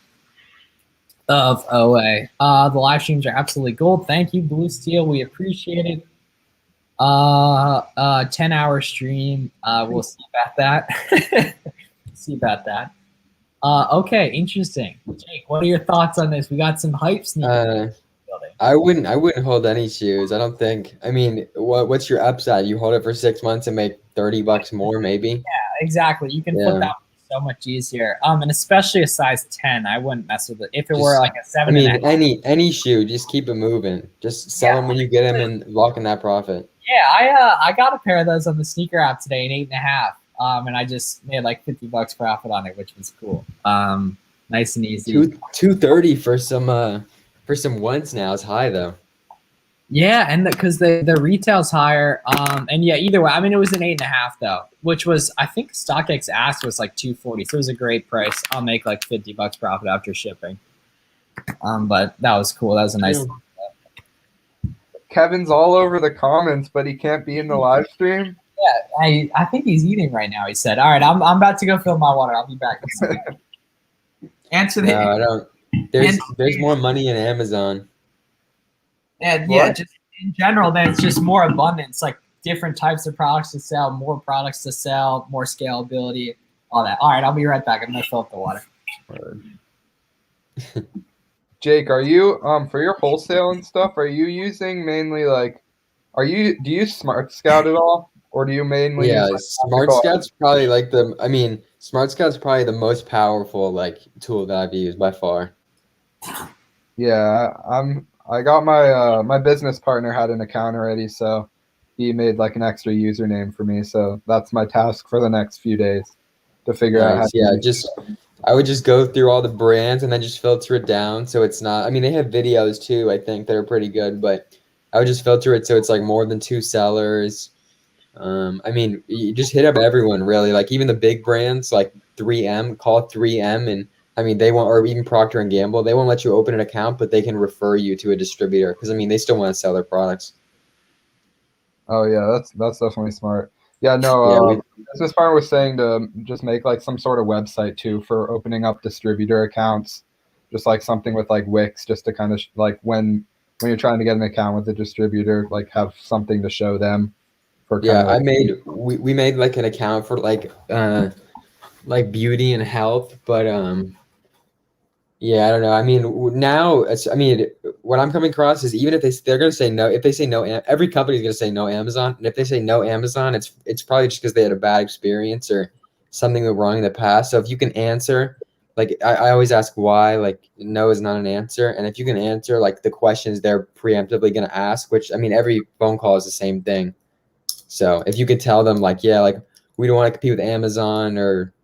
of OA. The live streams are absolutely gold. Thank you, Blue Steel. We appreciate it. 10-hour stream. We'll see about that. See about that. Okay, interesting. Jake, what are your thoughts on this? We got some hype sneakers. I wouldn't hold any shoes. I don't think. I mean, what's your upside? You hold it for 6 months and make $30 more, maybe. Yeah, exactly. You can flip that so much easier. And especially a size 10, I wouldn't mess with it. If it were like a 7. I mean, any shoe, just keep it moving. Just sell them when you get them and lock in that profit. Yeah, I got a pair of those on the sneaker app today, an 8.5. And I just made like $50 profit on it, which was cool. Nice and easy. $230 for some ones now is high though. Yeah, and because the retail's higher. And yeah, either way, I mean, it was an 8.5 though, which was, I think StockX asked was like $240, so it was a great price. I'll make like $50 profit after shipping. But that was cool. That was a nice. Kevin's all over the comments, but he can't be in the live stream. Yeah, I think he's eating right now. He said, "All right, I'm about to go fill my water. I'll be back." Answer the. No, I don't. There's more money in Amazon. And yeah, just in general, then it's just more abundance, like different types of products to sell, more products to sell, more scalability, all that. All right, I'll be right back. I'm gonna fill up the water. Jake, are you for your wholesale and stuff? Are you using mainly like? Do you use Smart Scout at all, or do you mainly? Yeah, use, Smart Scout's probably like Smart Scout's probably the most powerful like tool that I've used by far. Yeah, I got my business partner had an account already, so he made like an extra username for me. So that's my task for the next few days to figure out how to I would just go through all the brands and then just filter it down so it's not. I mean, they have videos too, I think, that are pretty good, but I would just filter it so it's like more than 2 sellers. I mean, you just hit up everyone really, like even the big brands like 3M, call 3M, and I mean they won't, or even Procter and Gamble, they won't let you open an account, but they can refer you to a distributor because I mean they still want to sell their products. Oh yeah, that's definitely smart. Yeah, no, business partner was saying to just make like some sort of website too for opening up distributor accounts, just like something with like Wix, just to kind of like when you're trying to get an account with a distributor, like have something to show them. For we made like an account for like beauty and health, but yeah, I don't know. I mean, now what I'm coming across is even if they're going to say no, if they say no, every company is going to say no Amazon. And if they say no Amazon, it's probably just because they had a bad experience or something went wrong in the past. So if you can answer, like I always ask why, like no is not an answer. And if you can answer like the questions they're preemptively going to ask, which I mean, every phone call is the same thing. So if you could tell them like, yeah, like we don't want to compete with Amazon or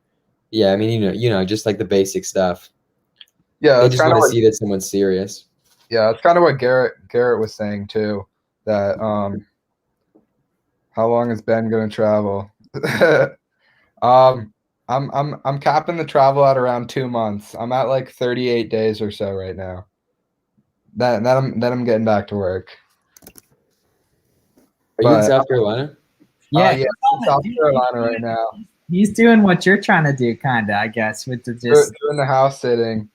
yeah, I mean, you know, just like the basic stuff. Yeah, they just want to see that someone's serious. Yeah, it's kind of what Garrett was saying too. That how long is Ben going to travel? I'm capping the travel at around 2 months. I'm at like 38 days or so right now. Then I'm getting back to work. Are you in South Carolina? Yeah, yeah, I'm in South Carolina right now. He's doing what you're trying to do, kind of, I guess, with the just doing the house sitting.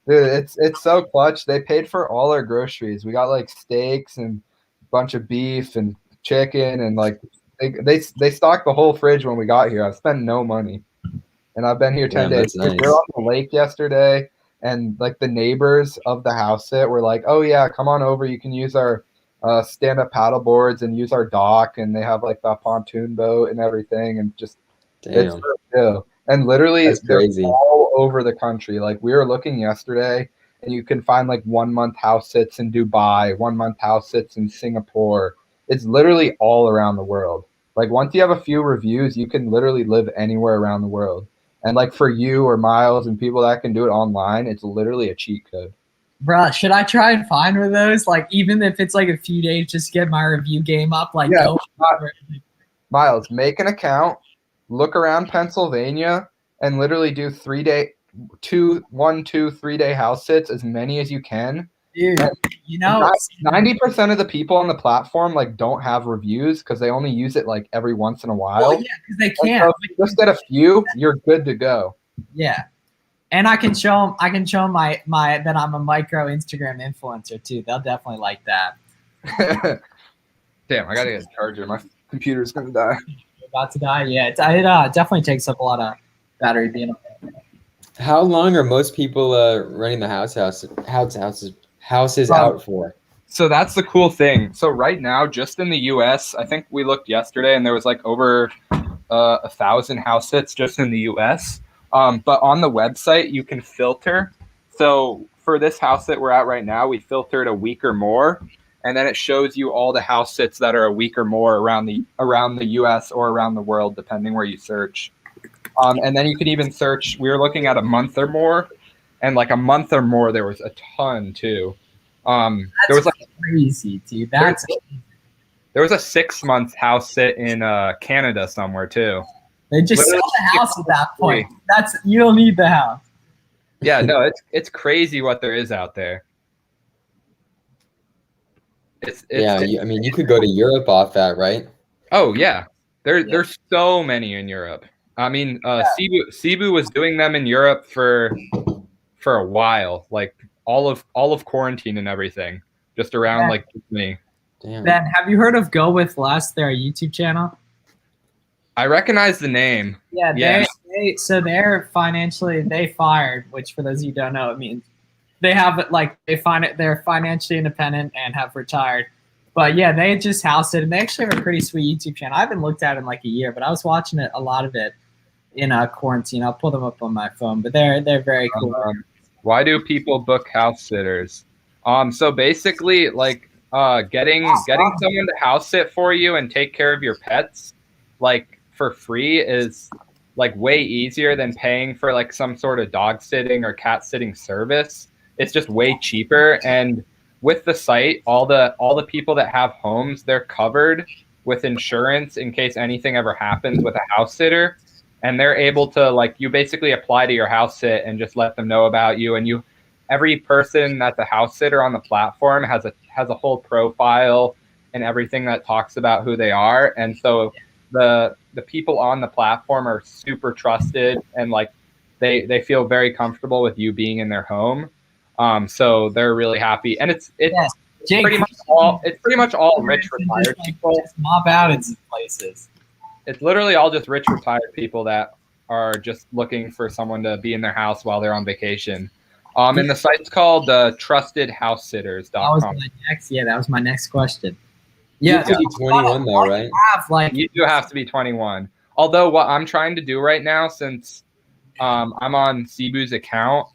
Dude, it's so clutch. They paid for all our groceries. We got like steaks and a bunch of beef and chicken and like they stocked the whole fridge when we got here. I spent no money, and I've been here 10 days. Nice. We were on the lake yesterday, and like the neighbors of the house sit were like, "Oh yeah, come on over. You can use our stand-up paddle boards and use our dock." And they have like the pontoon boat and everything, and just it's so cool. And literally, they're all over the country. Like we were looking yesterday, and you can find like 1 month house sits in Dubai, 1 month house sits in Singapore. It's literally all around the world. Like once you have a few reviews, you can literally live anywhere around the world. And like for you or Miles and people that can do it online, it's literally a cheat code. Bruh, should I try and find one of those? Like even if it's like a few days, just get my review game up. Like yeah, Miles, make an account. Look around Pennsylvania and literally do 3 day, 3 day house sits, as many as you can, Dude, you know, 90% of the people on the platform like don't have reviews because they only use it like every once in a while. well, yeah, because they And can't. so if you just get a few, you're good to go. Yeah. And I can show them my that I'm a micro Instagram influencer too. They'll definitely like that. Damn, I gotta get a charger. My computer's gonna die. You're about to die? Yeah, it definitely takes up a lot of battery being on. How long are most people running the houses out for? So that's the cool thing. So right now, just in the US, I think we looked yesterday and there was like over 1,000 house sits just in the US. But on the website, you can filter. So for this house that we're at right now, we filtered a week or more. And then it shows you all the house sits that are a week or more around the US or around the world, depending where you search. And then you could even search, we were looking at a month or more. And like a month or more, there was a ton too. There was like crazy, dude. There was a 6-month house sit in Canada somewhere too. They just sell the house at that point. You don't need the house. Yeah, no, it's crazy what there is out there. I mean, you could go to Europe off that, right? Oh yeah, there's so many in Europe. I mean, Cebu was doing them in Europe for a while, like all of quarantine and everything, just around like me. Damn. Ben, have you heard of Go With Less, their YouTube channel? I recognize the name. Yeah, they're financially, they fired, which for those of you who don't know, it means they have like they're financially independent and have retired. But yeah, they just housed it, and they actually have a pretty sweet YouTube channel. I haven't looked at it in like a year, but I was watching a lot of it in quarantine. I'll pull them up on my phone, but they're very cool. Why do people book house sitters? So basically, like getting someone to house sit for you and take care of your pets, like for free, is like way easier than paying for like some sort of dog sitting or cat sitting service. It's just way cheaper. And with the site, all the people that have homes, they're covered with insurance in case anything ever happens with a house sitter. And they're able to, like, you basically apply to your house sit and just let them know about you. And every person that's a house sitter on the platform has a whole profile and everything that talks about who they are. And so the people on the platform are super trusted, and like they feel very comfortable with you being in their home. So they're really happy, and it's pretty much all rich retired people. Just mob out in some places. It's literally all just rich retired people that are just looking for someone to be in their house while they're on vacation. And the site's called trustedhousesitters.com. That was my next question. You have to be 21 though, right? You do have to be 21. Although what I'm trying to do right now, since I'm on Cebu's account,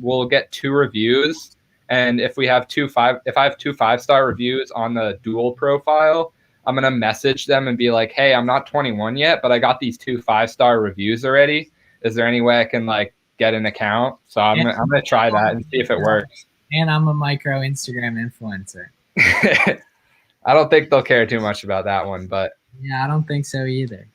we'll get 2 reviews. And if I have 2 5-star reviews on the dual profile, I'm going to message them and be like, hey, I'm not 21 yet, but I got these 2 5-star reviews already. Is there any way I can like get an account? So I'm going to try that and see if it works. And I'm a micro Instagram influencer. I don't think they'll care too much about that one, but yeah, I don't think so either.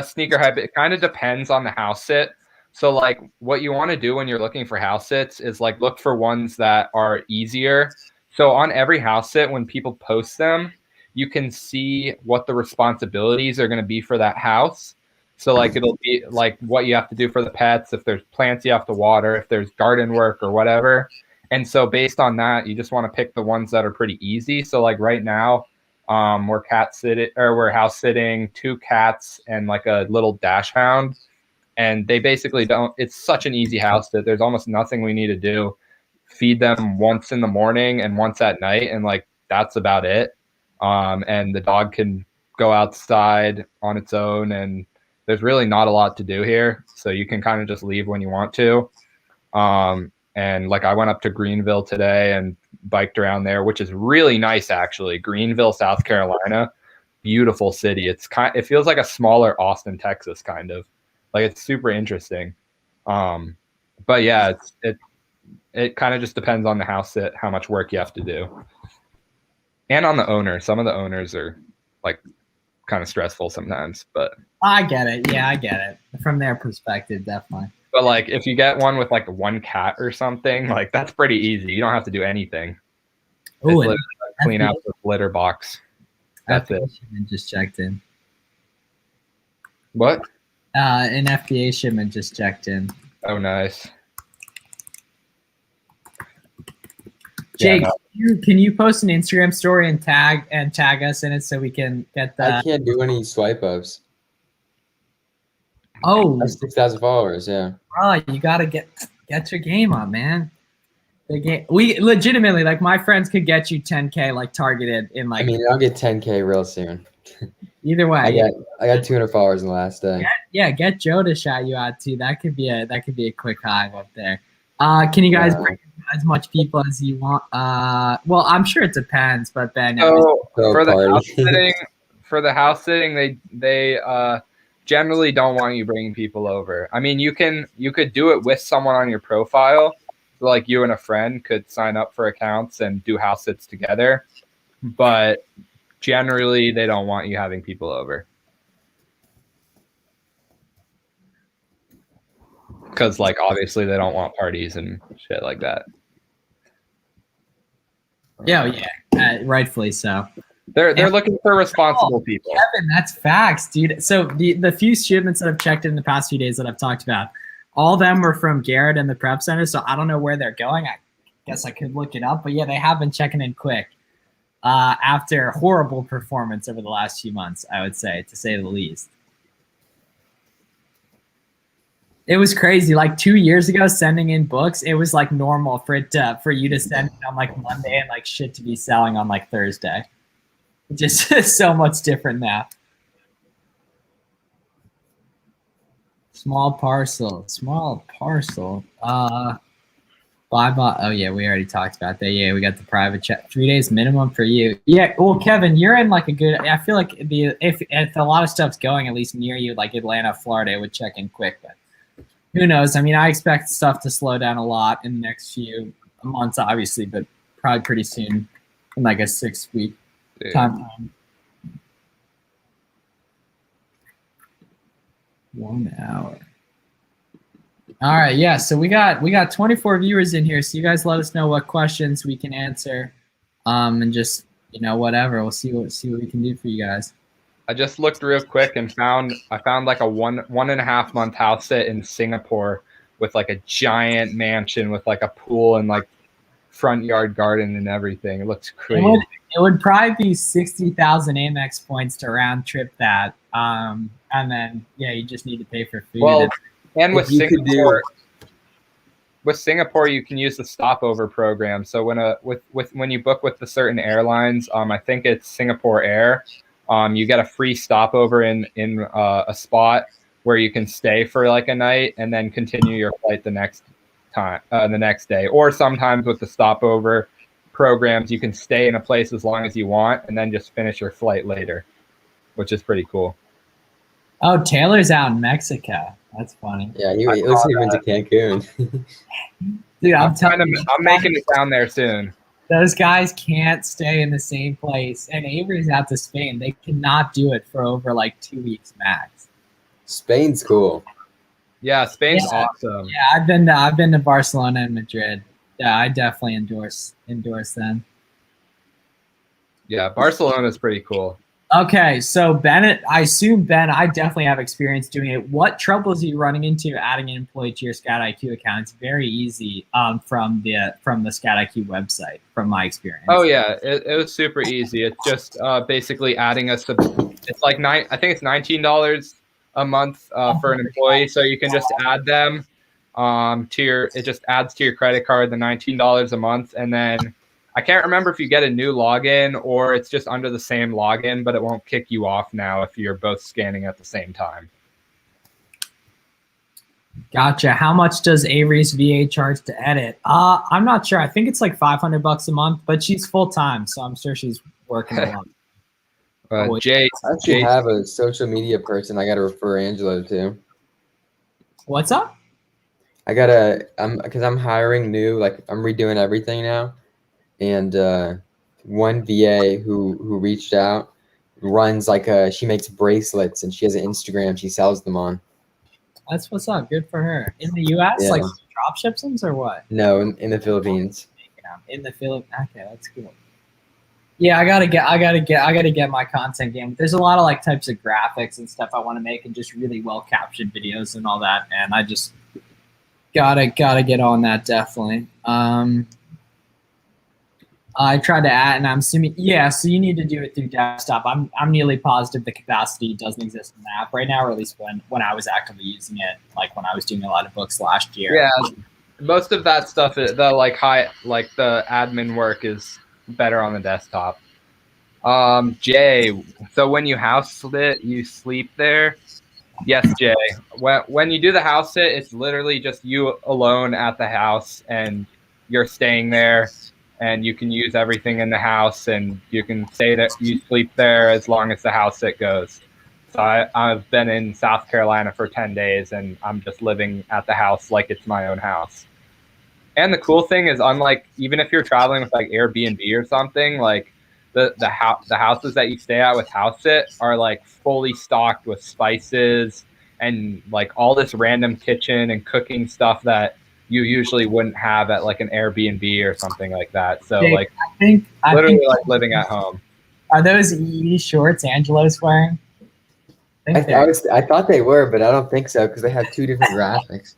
Sneaker hype, it kind of depends on the house sit. So like what you want to do when you're looking for house sits is like look for ones that are easier. So on every house sit, when people post them, you can see what the responsibilities are going to be for that house. So like it'll be like what you have to do for the pets, if there's plants you have to water, if there's garden work or whatever. And so based on that, you just want to pick the ones that are pretty easy. So like right now, we're house sitting 2 cats and like a little dash hound. And they basically it's such an easy house that there's almost nothing we need to do. Feed them once in the morning and once at night. And like, that's about it. And the dog can go outside on its own, and there's really not a lot to do here. So you can kind of just leave when you want to. And like I went up to Greenville today and biked around there, which is really nice, actually. Greenville, South Carolina, beautiful city. It feels like a smaller Austin, Texas, kind of. Like it's super interesting. But yeah, it kind of just depends on the house sit, how much work you have to do, and on the owner. Some of the owners are like kind of stressful sometimes, but I get it. Yeah, I get it from their perspective, definitely. But like if you get one with like one cat or something, like that's pretty easy. You don't have to do anything. It's literally like clean out the litter box. That's it. Shipment just checked in. What? An FBA shipment just checked in. Oh, nice. Jake, can you post an Instagram story and tag us in it so we can get that? I can't do any swipe ups. Oh, that's 6,000 followers. Yeah. Bro, you gotta get your game on, man. We legitimately, like, my friends could get you 10K like targeted in like. I mean, I'll get 10K real soon. Either way, I got 200 followers in the last day. Get Joe to shout you out too. That could be a quick hive up there. Can you guys bring as much people as you want? Well, I'm sure it depends, but then for the house sitting, they generally don't want you bringing people over. I mean, you could do it with someone on your profile, so like you and a friend could sign up for accounts and do house sits together, but generally they don't want you having people over. Because, like, obviously they don't want parties and shit like that. Yeah, rightfully so. They're looking for responsible people. Kevin, that's facts, dude. So the few shipments that I've checked in the past few days that I've talked about, all of them were from Garrett and the prep center. So I don't know where they're going. I guess I could look it up, but yeah, they have been checking in quick. After horrible performance over the last few months, I would say, to say the least. It was crazy. Like 2 years ago, sending in books, it was like normal for you to send it on like Monday and like shit to be selling on like Thursday. Just so much different now. Small parcel. Oh yeah, we already talked about that. Yeah, we got the private chat. 3 days minimum for you. Yeah, well, Kevin, you're in like a good. I feel like if a lot of stuff's going at least near you, like Atlanta, Florida, it would check in quick. But who knows? I mean, I expect stuff to slow down a lot in the next few months, obviously, but probably pretty soon, in like a 6 week time. 1 hour. All right, yeah. So we got 24 viewers in here. So you guys let us know what questions we can answer, and just whatever. We'll see what we can do for you guys. I just looked real quick and found like a 1.5 month house sit in Singapore with like a giant mansion with like a pool and like front yard garden and everything. It looks crazy. It would probably be 60,000 Amex points to round trip that. And then you just need to pay for food. Well, and with Singapore, you can use the stopover program. So when you book with the certain airlines, I think it's Singapore Air. You get a free stopover in a spot where you can stay for like a night and then continue your flight the next day. Or sometimes with the stopover programs, you can stay in a place as long as you want and then just finish your flight later, which is pretty cool. Oh, Taylor's out in Mexico. That's funny. Yeah, it looks like he went to Cancun. Dude, I'm making it down there soon. Those guys can't stay in the same place. And Avery's out to Spain. They cannot do it for over like 2 weeks max. Spain's cool. Yeah, Spain's awesome. Yeah, I've been to Barcelona and Madrid. Yeah, I definitely endorse them. Yeah, Barcelona's pretty cool. Okay, so Ben, I definitely have experience doing it. What troubles are you running into adding an employee to your Scout IQ account? It's very easy from the Scout IQ website, from my experience. Oh yeah, it was super easy. It's just basically adding it's like I think it's $19 a month for an employee, so you can just add them it just adds to your credit card the $19 a month, and then I can't remember if you get a new login or it's just under the same login, but it won't kick you off now if you're both scanning at the same time. Gotcha. How much does Avery's VA charge to edit? I'm not sure. I think it's like $500 a month, but she's full time, so I'm sure she's working a lot. Jay, I actually have a social media person I got to refer Angelo to. What's up? Because I'm hiring new, like I'm redoing everything now. And one VA who reached out runs she makes bracelets and she has an Instagram she sells them on. That's what's up. Good for her. In the U.S., Yeah. like drop ships them or what? No, in the Philippines. In the Philippines. Okay, that's cool. Yeah, I gotta get my content game. There's a lot of like types of graphics and stuff I want to make, and just really well captured videos and all that. And I just gotta get on that definitely. I tried to add, and I'm assuming, yeah. So you need to do it through desktop. I'm nearly positive the capacity doesn't exist in the app right now, or at least when I was actively using it, like when I was doing a lot of books last year. Yeah, most of that stuff, the the admin work is better on the desktop. Jay, so when you house sit, you sleep there? Yes, Jay. When you do the house sit, it's literally just you alone at the house, and you're staying there, and you can use everything in the house, and you can say that you sleep there as long as the house sit goes. So I've been in South Carolina for 10 days, and I'm just living at the house like it's my own house. And the cool thing is, unlike even if you're traveling with like Airbnb or something, like the houses that you stay at with house sit are like fully stocked with spices and like all this random kitchen and cooking stuff that you usually wouldn't have at like an Airbnb or something like that. So Jake, like I think like living at home. Are those EE shorts Angelo's wearing? I thought they were, but I don't think so because they have two different graphics.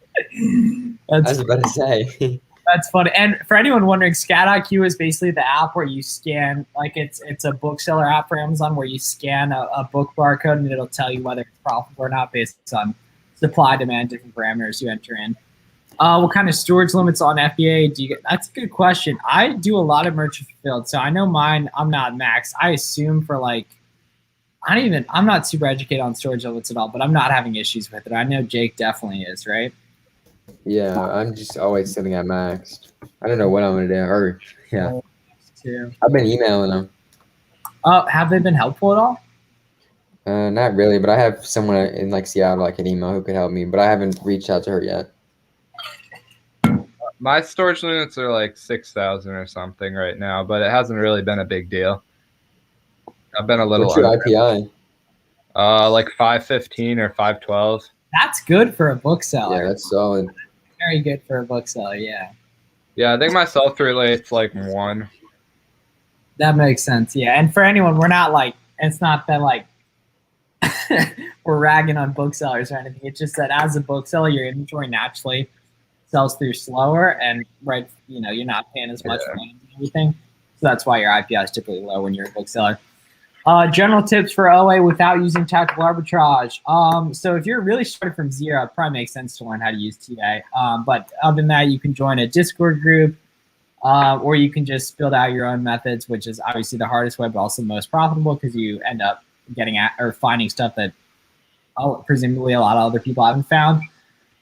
I was about to say. That's funny. And for anyone wondering, Scat IQ is basically the app where you scan, like it's a bookseller app for Amazon where you scan a book barcode and it'll tell you whether it's profitable or not based on supply, demand, different parameters you enter in. What kind of storage limits on FBA do you get? That's a good question. I do a lot of merchant fulfilled, so I know mine. I'm not max. I assume for like, I'm not super educated on storage limits at all, but I'm not having issues with it. I know Jake definitely is, right? Yeah, I'm just always sitting at max. I don't know what I'm gonna do. Or yeah, I've been emailing them. Have they been helpful at all? Not really, but I have someone in like Seattle I can email who could help me, but I haven't reached out to her yet. My storage limits are like 6,000 or something right now, but it hasn't really been a big deal. I've been a little. What's your IPI? Like 515 or 512. That's good for a bookseller. Yeah, that's solid. Very good for a bookseller, yeah. Yeah, I think my sell-through rate's like 1. That makes sense, yeah. And for anyone, we're not like, it's not that like we're ragging on booksellers or anything. It's just that as a bookseller, your inventory naturally sells through slower, and you're not paying as much for everything. So that's why your IPI is typically low when you're a bookseller. General tips for OA without using tactical arbitrage. So if you're really starting from zero, it probably makes sense to learn how to use TA. But other than that, you can join a Discord group, or you can just build out your own methods, which is obviously the hardest way, but also most profitable because you end up getting at or finding stuff that presumably a lot of other people haven't found.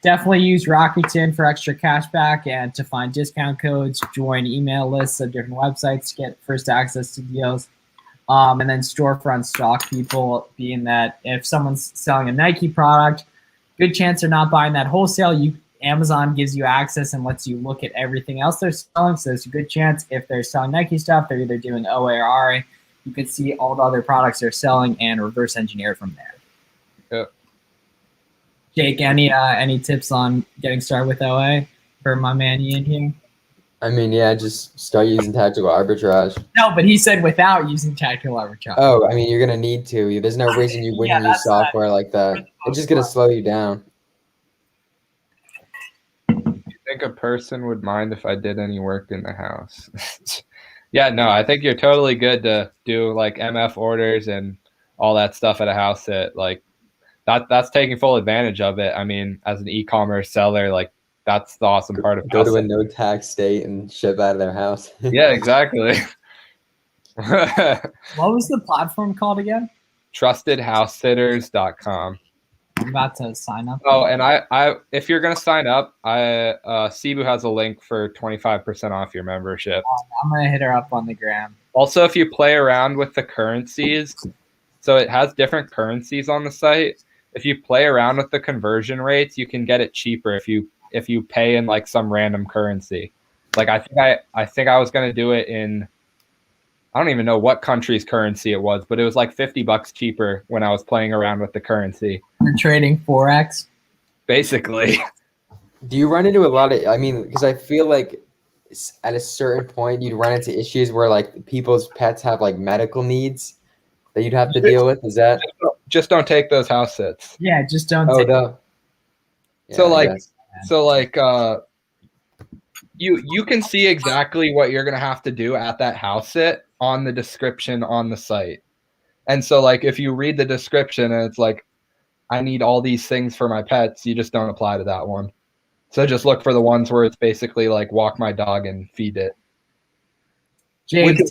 Definitely use Rakuten for extra cash back and to find discount codes, join email lists of different websites to get first access to deals. And then storefront stock people, being that if someone's selling a Nike product, good chance they're not buying that wholesale. Amazon gives you access and lets you look at everything else they're selling. So there's a good chance if they're selling Nike stuff, they're either doing OA or RA. You could see all the other products they're selling and reverse engineer from there. Yep. Jake, any tips on getting started with OA for my man Ian here? I mean, yeah, just start using tactical arbitrage. No, but he said without using tactical arbitrage. Oh, I mean, you're going to need to. There's no reason you wouldn't use software like that. It's just going to slow you down. Do you think a person would mind if I did any work in the house? Yeah, no, I think you're totally good to do like MF orders and all that stuff at a house sit. Like that's taking full advantage of it. I mean, as an e-commerce seller, like that's the awesome part of go to a no tax state and ship out of their house. Yeah, exactly. What was the platform called again? TrustedHouseSitters.com. I'm about to sign up. Oh, and I if you're gonna sign up, Cebu has a link for 25% off your membership. I'm gonna hit her up on the gram. Also, if you play around with the currencies, so it has different currencies on the site. If you play around with the conversion rates, you can get it cheaper if you pay in like some random currency. Like I think I was gonna do it in, I don't even know what country's currency it was, but it was like $50 cheaper when I was playing around with the currency. You're trading Forex? basically. Do you run into a lot of, I mean, because I feel like at a certain point you'd run into issues where like people's pets have like medical needs that you'd have to deal with. Is that? Just don't take those house sits. Yeah, just don't Oh, take no. Yeah, So I like, guess. you can see exactly what you're gonna have to do at that house sit on the description on the site. And so like if you read the description and it's like, I need all these things for my pets, you just don't apply to that one. So just look for the ones where it's basically like walk my dog and feed it. Jake, Which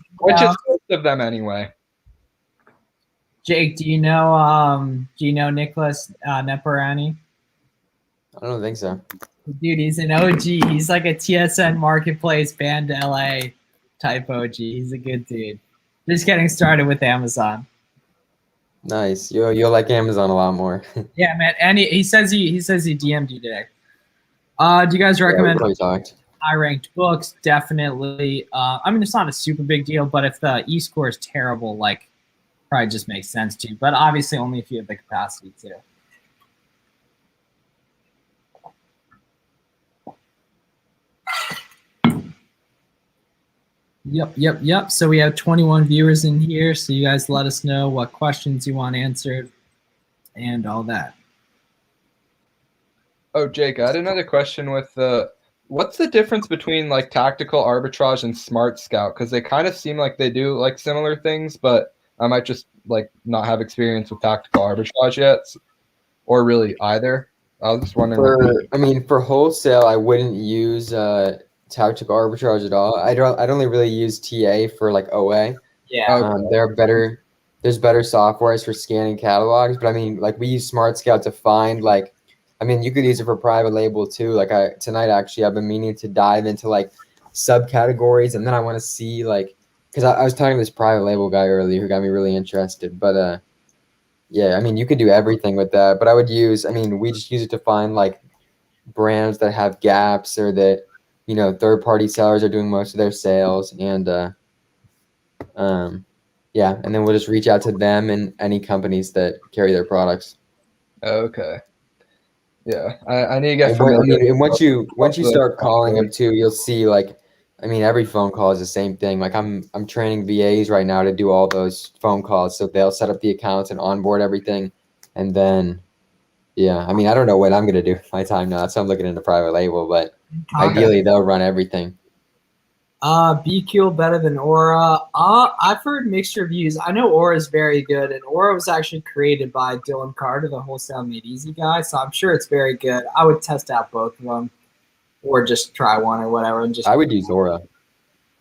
is most of them anyway. Jake, do you know Nicholas Neparani? I don't think so. Dude, he's an OG. He's like a TSN Marketplace banned LA type OG. He's a good dude. Just getting started with Amazon. Nice. You'll like Amazon a lot more. Yeah, man. And he says he DM'd you today. Do you guys recommend high ranked books? Definitely. I mean, it's not a super big deal, but if the e-score is terrible, like probably just makes sense to. But obviously only if you have the capacity to. Yep. So we have 21 viewers in here. So you guys let us know what questions you want answered and all that. Oh, Jake, I had another question with what's the difference between like tactical arbitrage and smart scout? Because they kind of seem like they do like similar things, but I might just like not have experience with tactical arbitrage yet, or really either. I was just wondering. For wholesale, I wouldn't use tactical arbitrage at all. I'd only really use TA for like OA. Yeah. There's better softwares for scanning catalogs, but I mean, like we use Smart Scout to find like, I mean, you could use it for private label too. Like tonight actually, I've been meaning to dive into like subcategories, and then I want to see like, because I was talking to this private label guy earlier who got me really interested. But yeah, I mean, you could do everything with that. But we just use it to find like brands that have gaps or that, you know, third-party sellers are doing most of their sales, and yeah, and then we'll just reach out to them and any companies that carry their products. Okay. Yeah, I need to get familiar. And once you start calling them too, you'll see like, I mean, every phone call is the same thing. Like I'm training VAs right now to do all those phone calls, so they'll set up the accounts and onboard everything, and then yeah, I mean, I don't know what I'm gonna do with my time now, so I'm looking into private label, but ideally they'll run everything. BQ better than Aura. I've heard mixed reviews. I know Aura is very good, and Aura was actually created by Dylan Carter, the Wholesale Made Easy guy, so I'm sure it's very good. I would test out both of them, or just try one or whatever. And just I would use Aura.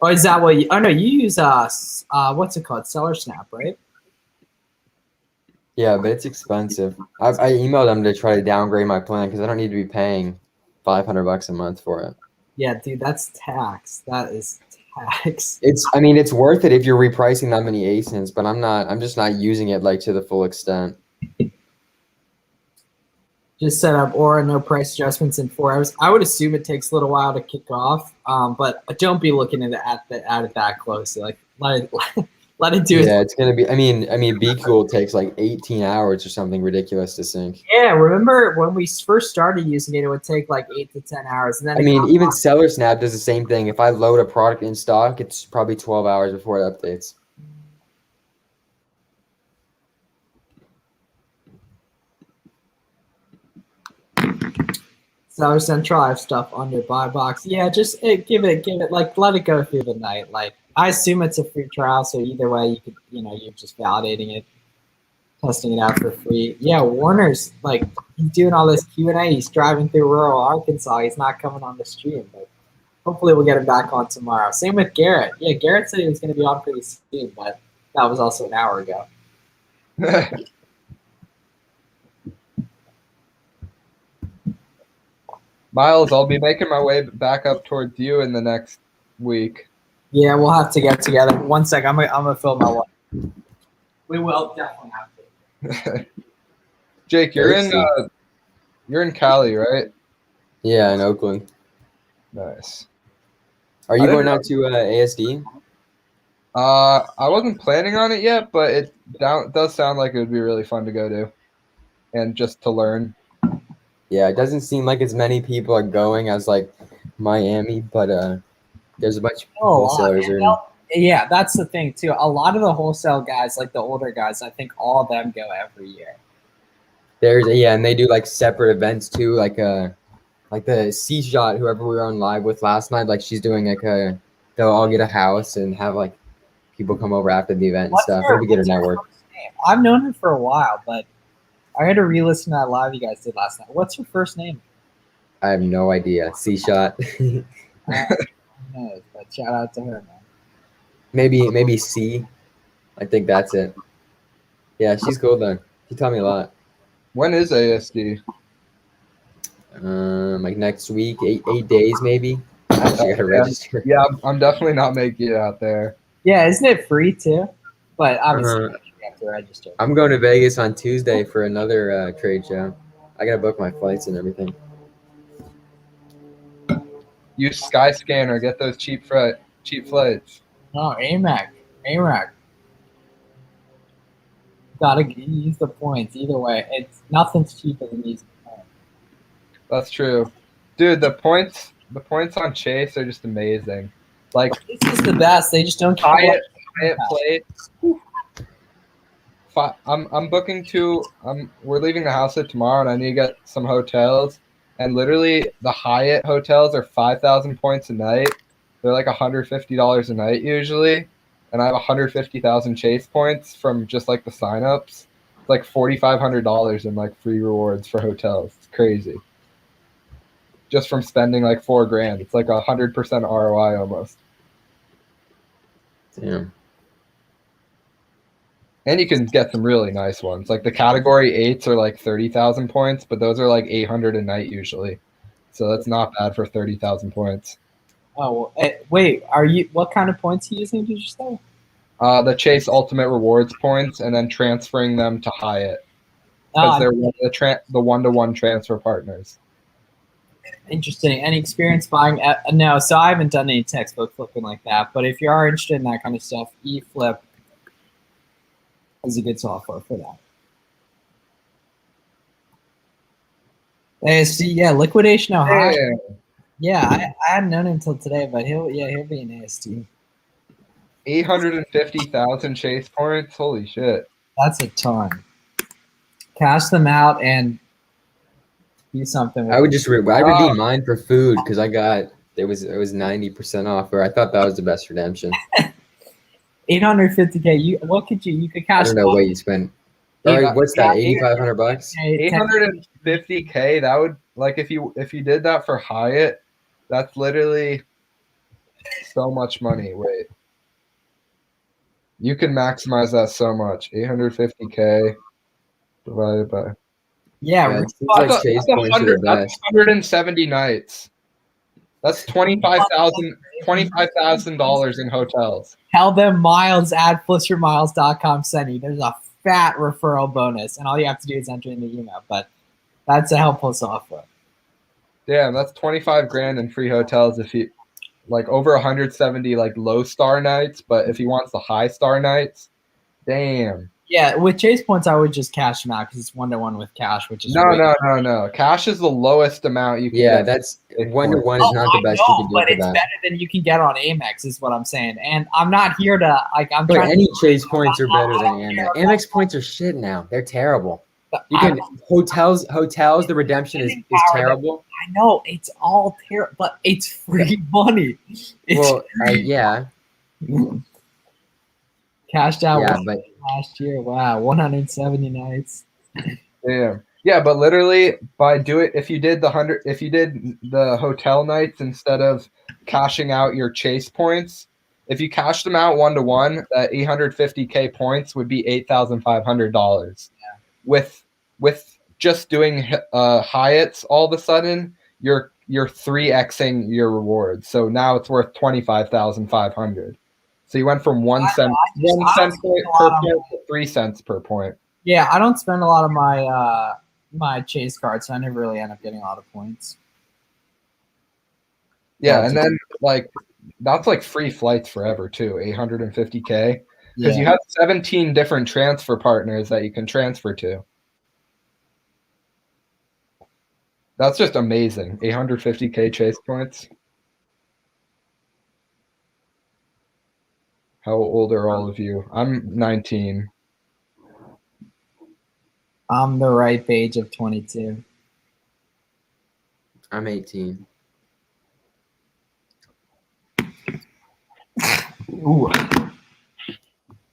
Oh, is that what you? Oh no, you use what's it called? Seller Snap, right? Yeah, but it's expensive. I emailed them to try to downgrade my plan because I don't need to be paying $500 a month for it. Yeah, dude, that's tax. That is tax. It's worth it if you're repricing that many ASINs, but I'm just not using it like to the full extent. Just set up Aura, no price adjustments in 4 hours. I would assume it takes a little while to kick off, but don't be looking at it that closely. Like let it do it. Yeah, it's gonna be. I mean, BQL takes like 18 hours or something ridiculous to sync. Yeah, remember when we first started using it, it would take like 8 to 10 hours, and then even Seller Snap does the same thing. If I load a product in stock, it's probably 12 hours before it updates. Seller Central, I have stuff under buy box. Yeah, just give it like let it go through the night. Like I assume it's a free trial, so either way you could, you're just validating it, testing it out for free. Yeah, Warner's like he's doing all this Q&A. He's driving through rural Arkansas. He's not coming on the stream, but hopefully we'll get him back on tomorrow. Same with Garrett. Yeah, Garrett said he was going to be on pretty soon, but that was also an hour ago. Miles, I'll be making my way back up towards you in the next week. Yeah, we'll have to get together. 1 sec, I'm gonna fill my water. We will definitely have to. Jake, you're in Cali, right? Yeah, in Oakland. Nice. Are you going out to ASD? I wasn't planning on it yet, but it does sound like it would be really fun to go to, and just to learn. Yeah, it doesn't seem like as many people are going as like Miami, but there's a bunch of Oh, a lot. wholesalers are in. Yeah, that's the thing too. A lot of the wholesale guys, like the older guys, I think all of them go every year. And they do like separate events too, like the C shot, whoever we were on live with last night, like she's doing like they'll all get a house and have like people come over after the event and stuff. It'll be good to network. First name? I've known her for a while, but I had to re-listen to that live you guys did last night. What's her first name? I have no idea. C shot. Who knows, but shout out to her, man. Maybe C. I think that's it. Yeah, she's cool though. She taught me a lot. When is ASD? Like next week, 8 days maybe. I actually gotta register. Yeah, I'm definitely not making it out there. Yeah, isn't it free too? But obviously you have to register. I'm going to Vegas on Tuesday for another trade show. I gotta book my flights and everything. Use Skyscanner, get those cheap flights. Oh, AMAC. Gotta use the points either way. It's nothing's cheaper than using points. That's true, dude. The points on Chase are just amazing. Like This is the best. They just don't Hyatt plates. I'm booking we're leaving the house at tomorrow, and I need to get some hotels. And literally, the Hyatt hotels are 5,000 points a night. They're like $150 a night usually, and I have 150,000 Chase points from just like the signups. It's like $4,500 in like free rewards for hotels. It's crazy. Just from spending like $4,000, it's like 100% ROI almost. Damn. And you can get some really nice ones. Like the category 8s are like 30,000 points, but those are like 800 a night usually. So that's not bad for 30,000 points. Oh, well, wait. What kind of points are you using? Did you say? The Chase Ultimate Rewards points, and then transferring them to Hyatt because they're the one-to-one transfer partners. Interesting. Any experience buying? No, so I haven't done any textbook flipping like that. But if you are interested in that kind of stuff, eFlip is a good software for that. ASD, yeah, Liquidation Ohio. Yeah, I hadn't known him until today, but he'll be an ASD. 850,000 Chase points. Holy shit! That's a ton. Cash them out and do something. I would just I redeemed mine for food because it was 90% off, or I thought that was the best redemption. 850K. You could cash. I don't know what you spent. What's that? $8,500. 850K. That would if you did that for Hyatt, that's literally so much money. Wait, you can maximize that so much. 850K divided by. Yeah, it seems like Chase points are the best. 170 nights. That's $25,000 in hotels. Tell them Miles at FlipYourMiles.com sent you. There's a fat referral bonus, and all you have to do is enter in the email. But that's a helpful software. Damn, that's $25,000 in free hotels if you over 170 low star nights. But if he wants the high star nights, damn. Yeah, with Chase points, I would just cash them out because it's 1-to-1 with cash, which is no. Cash is the lowest amount you can. Yeah, that's 1-to-1 is not the best you can do. But it's better than you can get on Amex, is what I'm saying. And I'm not here to But any Chase points are better than Amex. Amex points are shit now. They're terrible. You can hotels. The redemption is terrible. I know it's all terrible, but it's free money. Yeah. Cashed out but last year. Wow, 170 nights. Damn. Yeah, but literally if you did the hotel nights instead of cashing out your Chase points, if you cashed them out 1-to-1, that 850K points would be $8,500. Yeah. With just doing Hyatts, all of a sudden you're 3xing your rewards. So now it's worth $25,500. So you went from 1 cent per point to 3 cents per point. Yeah, I don't spend a lot of my Chase cards, so I never really end up getting a lot of points. Yeah, and then that's free flights forever too, 850K. Because you have 17 different transfer partners that you can transfer to. That's just amazing. 850K chase points. How old are all of you? I'm 19. I'm the ripe age of 22. I'm 18. Ooh.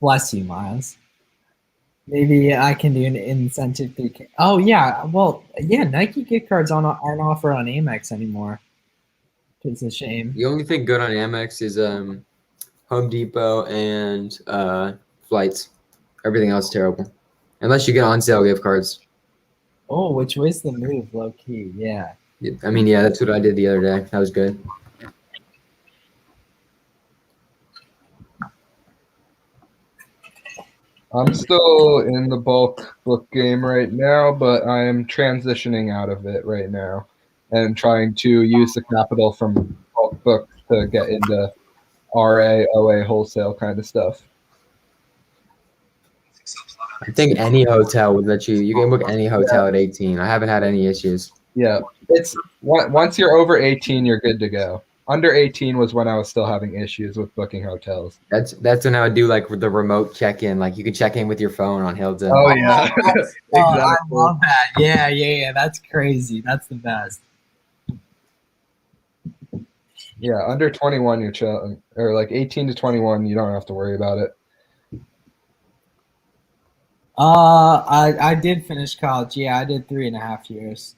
Bless you, Miles. Maybe I can do an incentive PK. Oh yeah, well yeah, Nike gift cards aren't offered on Amex anymore. It's a shame. The only thing good on Amex is Home Depot and flights. Everything else is terrible, unless you get on sale gift cards. Oh, which was the move, low key? Yeah. I mean, yeah, that's what I did the other day. That was good. I'm still in the bulk book game right now, but I am transitioning out of it right now and trying to use the capital from bulk books to get into RA, OA, wholesale kind of stuff. I think any hotel would let you can book any hotel at 18. I haven't had any issues. Yeah, it's once you're over 18, you're good to go. Under 18 was when I was still having issues with booking hotels. That's when I would do like the remote check-in. Like you could check in with your phone on Hilton. Oh yeah, exactly. I love that. Yeah. That's crazy. That's the best. Yeah, under 21 you're chilling, or like 18 to 21 you don't have to worry about it. I did finish college. Yeah, I did 3.5 years.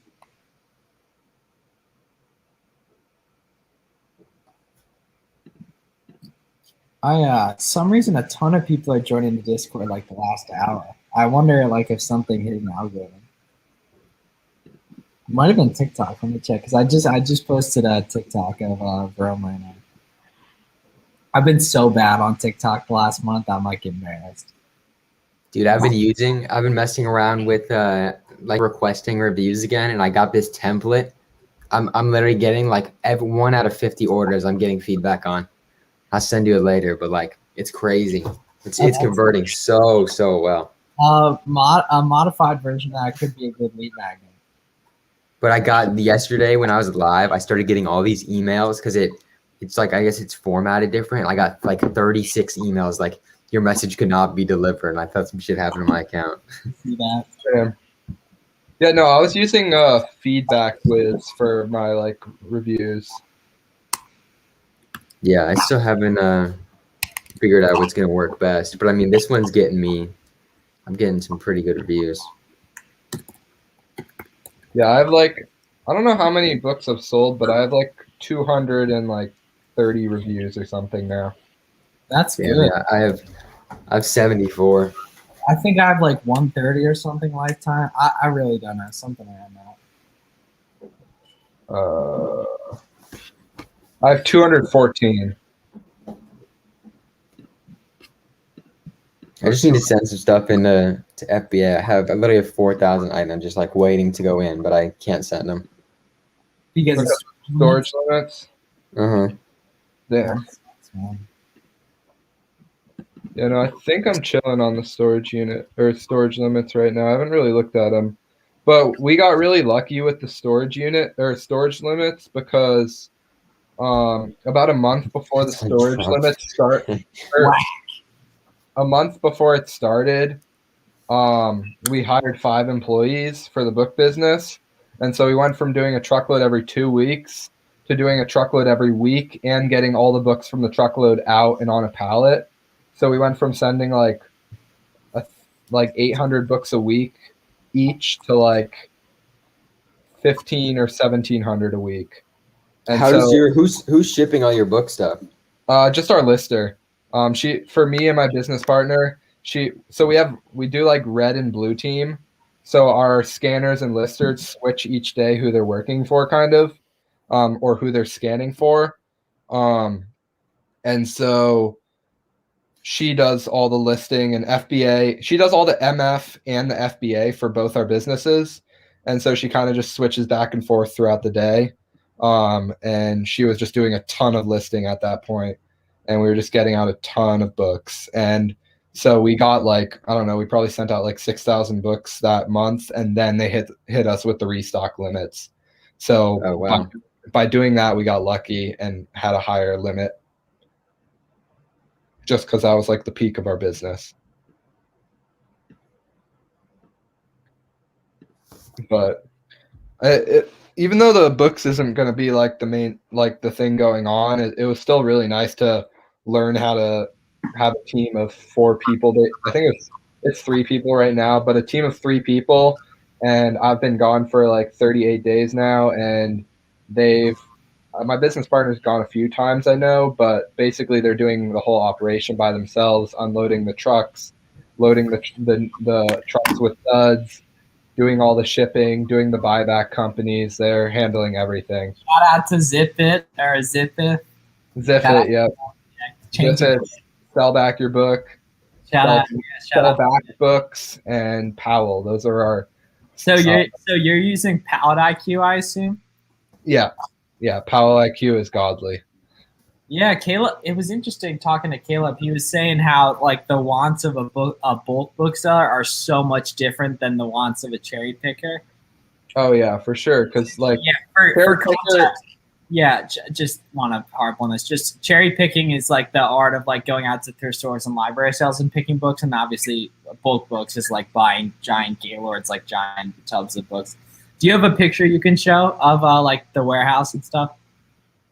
Some reason a ton of people are joining the Discord like the last hour. I wonder like if something hit an algorithm. Might have been TikTok. Let me check because I just posted a TikTok of Rome right now. I've been so bad on TikTok the last month. I'm like embarrassed. Dude, I've been messing around with like requesting reviews again, and I got this template. I'm literally getting like 1 out of 50 orders I'm getting feedback on. I'll send you it later, but like it's crazy. It's converting so well. A modified version of that could be a good lead magnet. But I got yesterday when I was live, I started getting all these emails because it's like I guess it's formatted different. I got like 36 emails like your message could not be delivered, and I thought some shit happened to my account. See that? Yeah, no, I was using feedback Wiz for my like reviews. Yeah, I still haven't figured out what's gonna work best, but I mean this one's getting me. I'm getting some pretty good reviews. Yeah, I have like I don't know how many books I've sold, but I have like 230 reviews or something now. That's good. Yeah, I have 74. I think I have like 130 or something lifetime. I really don't know. Something around that. I have 214. I just need to send some stuff into to FBA. I literally have 4,000 items just like waiting to go in, but I can't send them. Because of storage limits? Uh-huh. Damn. Yeah, no, I think I'm chilling on the storage unit or storage limits right now. I haven't really looked at them. But we got really lucky with the storage unit or storage limits because about a month before the storage limits start, a month before it started, we hired 5 employees for the book business. And so we went from doing a truckload every 2 weeks to doing a truckload every week and getting all the books from the truckload out and on a pallet. So we went from sending like 800 books a week each to like 15 or 1,700 a week. And who's shipping all your book stuff? Just our lister. For me and my business partner, we do like red and blue team. So our scanners and listers switch each day who they're working for kind of, or who they're scanning for. And so she does all the listing and FBA. She does all the MF and the FBA for both our businesses. And so she kind of just switches back and forth throughout the day. And she was just doing a ton of listing at that point. And we were just getting out a ton of books. And so we got like, I don't know, we probably sent out like 6,000 books that month. And then they hit us with the restock limits. So Oh, wow. by doing that, we got lucky and had a higher limit just because that was like the peak of our business. But even though the books isn't going to be like the main, like the thing going on, it was still really nice to learn how to have a team of 4 people. I think it's 3 people right now, but a team of 3 people. And I've been gone for like 38 days now, and my business partner's gone a few times, I know, but basically they're doing the whole operation by themselves, unloading the trucks, loading the trucks with studs, doing all the shipping, doing the buyback companies. They're handling everything. Shout out to Zipit or Zipit. Zipit, yep. Zipit, sell back your book. Sell back books, and Powell. Those are our. So you're using Pallet IQ, I assume? Yeah. Powell IQ is godly. Yeah, Caleb. It was interesting talking to Caleb. He was saying how like the wants of a bulk bookseller are so much different than the wants of a cherry picker. Oh yeah, for sure. Because like for context, just want to harp on this. Just cherry picking is like the art of like going out to thrift stores and library sales and picking books, and obviously bulk books is like buying giant Gaylords, like giant tubs of books. Do you have a picture you can show of like the warehouse and stuff?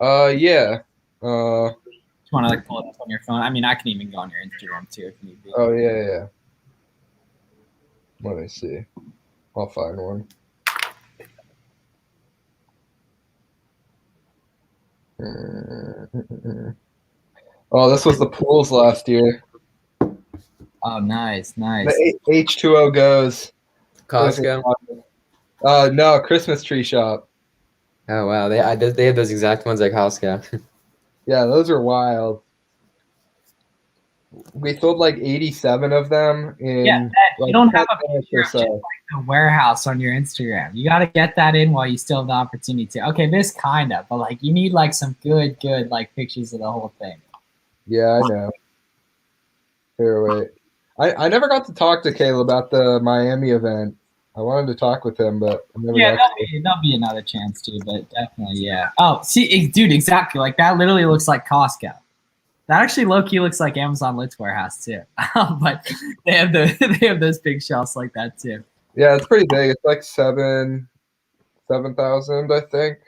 Yeah. Do you want to like pull it up on your phone? I mean, I can even go on your Instagram too if need be. Oh yeah. Let me see. I'll find one. Oh, this was the pools last year. Oh, nice. The H2O goes. Costco? No, Christmas tree shop. Oh, wow. They have those exact ones at Costco. Yeah, those are wild. We sold like 87 of them in. You don't have a picture of just like the warehouse on your Instagram. You got to get that in while you still have the opportunity to. Okay, this kind of, but like you need like some good like pictures of the whole thing. Yeah, I know. Here, wait. I never got to talk to Caleb about the Miami event. I wanted to talk with him, but I never there'll be another chance to, but definitely, yeah. Oh, see, dude, exactly. Like that literally looks like Costco. That actually low-key looks like Amazon Lit's warehouse too. But they have those big shelves like that too. Yeah, it's pretty big. It's like 7,000, I think.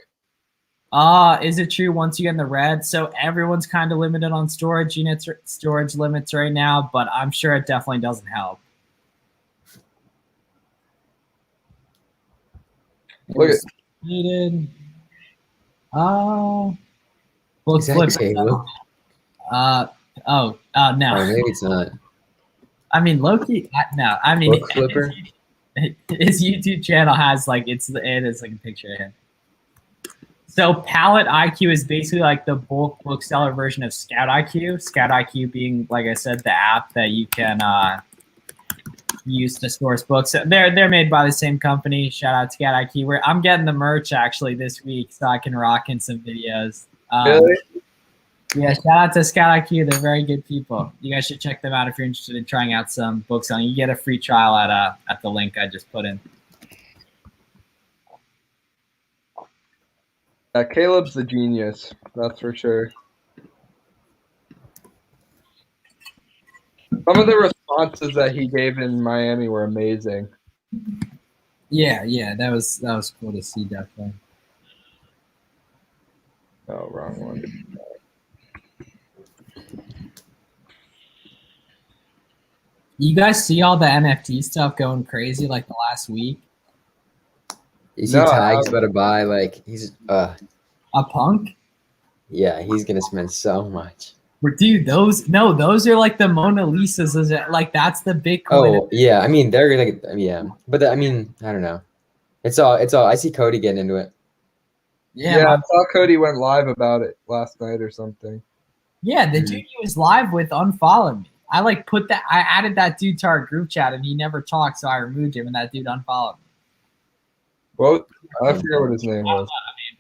Is it true once you get in the red? So everyone's kind of limited on storage units, storage limits right now, but I'm sure it definitely doesn't help. Look at needed. Oh, well, Is that Caleb? No. Oh, maybe it's not. I mean, Loki. No, I mean, Book flipper. His YouTube channel has like it is like a picture of him. So Pallet IQ is basically like the bulk bookseller version of Scout IQ. Scout IQ being, like I said, the app that you can use to source books. They're made by the same company. Shout out to Scout IQ. I'm getting the merch actually this week, so I can rock in some videos. really? Yeah, shout out to Scout IQ. They're very good people. You guys should check them out if you're interested in trying out some books on. You get a free trial at the link I just put in. Caleb's a genius, that's for sure. Some of the responses that he gave in Miami were amazing. Yeah, that was cool to see, definitely. Oh, wrong one. You guys see all the NFT stuff going crazy like the last week? You see Tags about to buy, like, he's a punk? Yeah, he's gonna spend so much. Dude, those are like the Mona Lisas. Like that's the Bitcoin. Oh yeah, I mean they're like but I mean I don't know. It's all. I see Cody getting into it. Yeah, I saw Cody went live about it last night or something. Yeah, the dude he was live with unfollowed me. I like I added that dude to our group chat and he never talked, so I removed him and that dude unfollowed me. Well, I forget what his name was.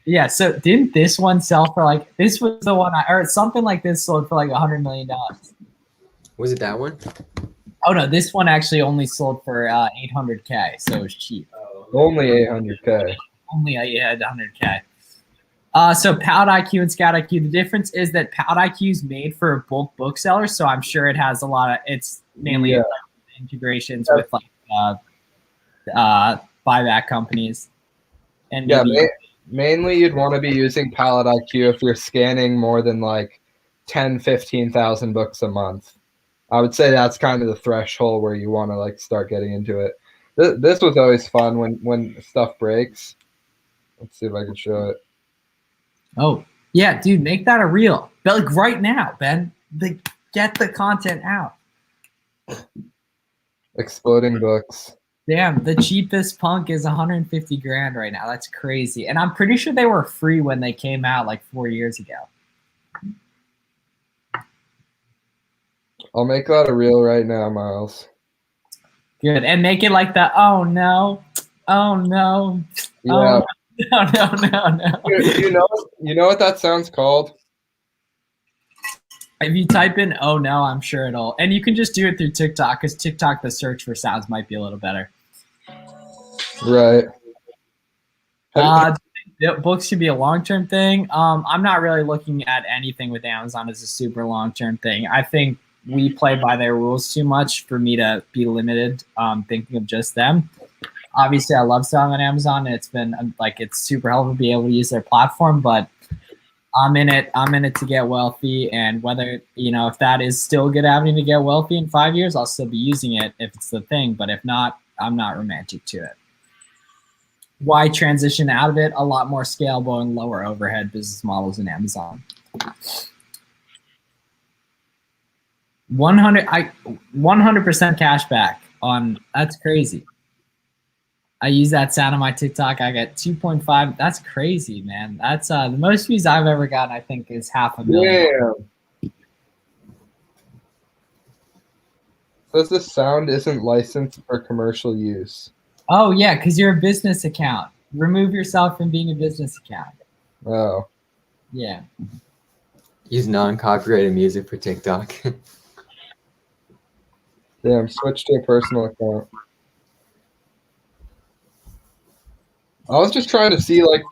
Yeah, so didn't this one sell for like, this was the one or something like this sold for like $100 million. Was it that one? Oh no, this one actually only sold for $800K, so it was cheap. Only $800K. only you had 100K. So Pound IQ and Scout IQ, the difference is that Pound IQ is made for bulk booksellers, so I'm sure it has a lot of, it's mainly integrations with like buyback companies. And maybe mainly you'd want to be using Pallet IQ if you're scanning more than like 10, 15,000 books a month. I would say that's kind of the threshold where you want to like start getting into it. This was always fun when stuff breaks. Let's see if I can show it. Oh, yeah, dude, make that a reel. But like right now, Ben, get the content out. Exploding books. Damn, the cheapest punk is 150 grand right now. That's crazy. And I'm pretty sure they were free when they came out like 4 years ago. I'll make that a reel right now, Miles. Good. And make it like the, oh no, oh no, yeah. Oh no. You know what that sound's called? If you type in "oh no," I'm sure it'll. And you can just do it through TikTok because TikTok, the search for sounds might be a little better. Right. Books should be a long-term thing. I'm not really looking at anything with Amazon as a super long-term thing. I think we play by their rules too much for me to be limited thinking of just them. Obviously, I love selling on Amazon, and it's been like it's super helpful to be able to use their platform. But I'm in it to get wealthy, and whether if that is still a good avenue to get wealthy in 5 years, I'll still be using it if it's the thing. But if not, I'm not romantic to it. Why transition out of it? A lot more scalable and lower overhead business models in Amazon. 100% cash back on. That's crazy. I use that sound on my TikTok. I get 2.5. That's crazy, man. That's the most views I've ever gotten. I think is 500,000. Yeah. Says the sound isn't licensed for commercial use. Oh yeah, because you're a business account. Remove yourself from being a business account. Oh. Yeah. Use non-copyrighted music for TikTok. Damn, switch to a personal account. I was just trying to see like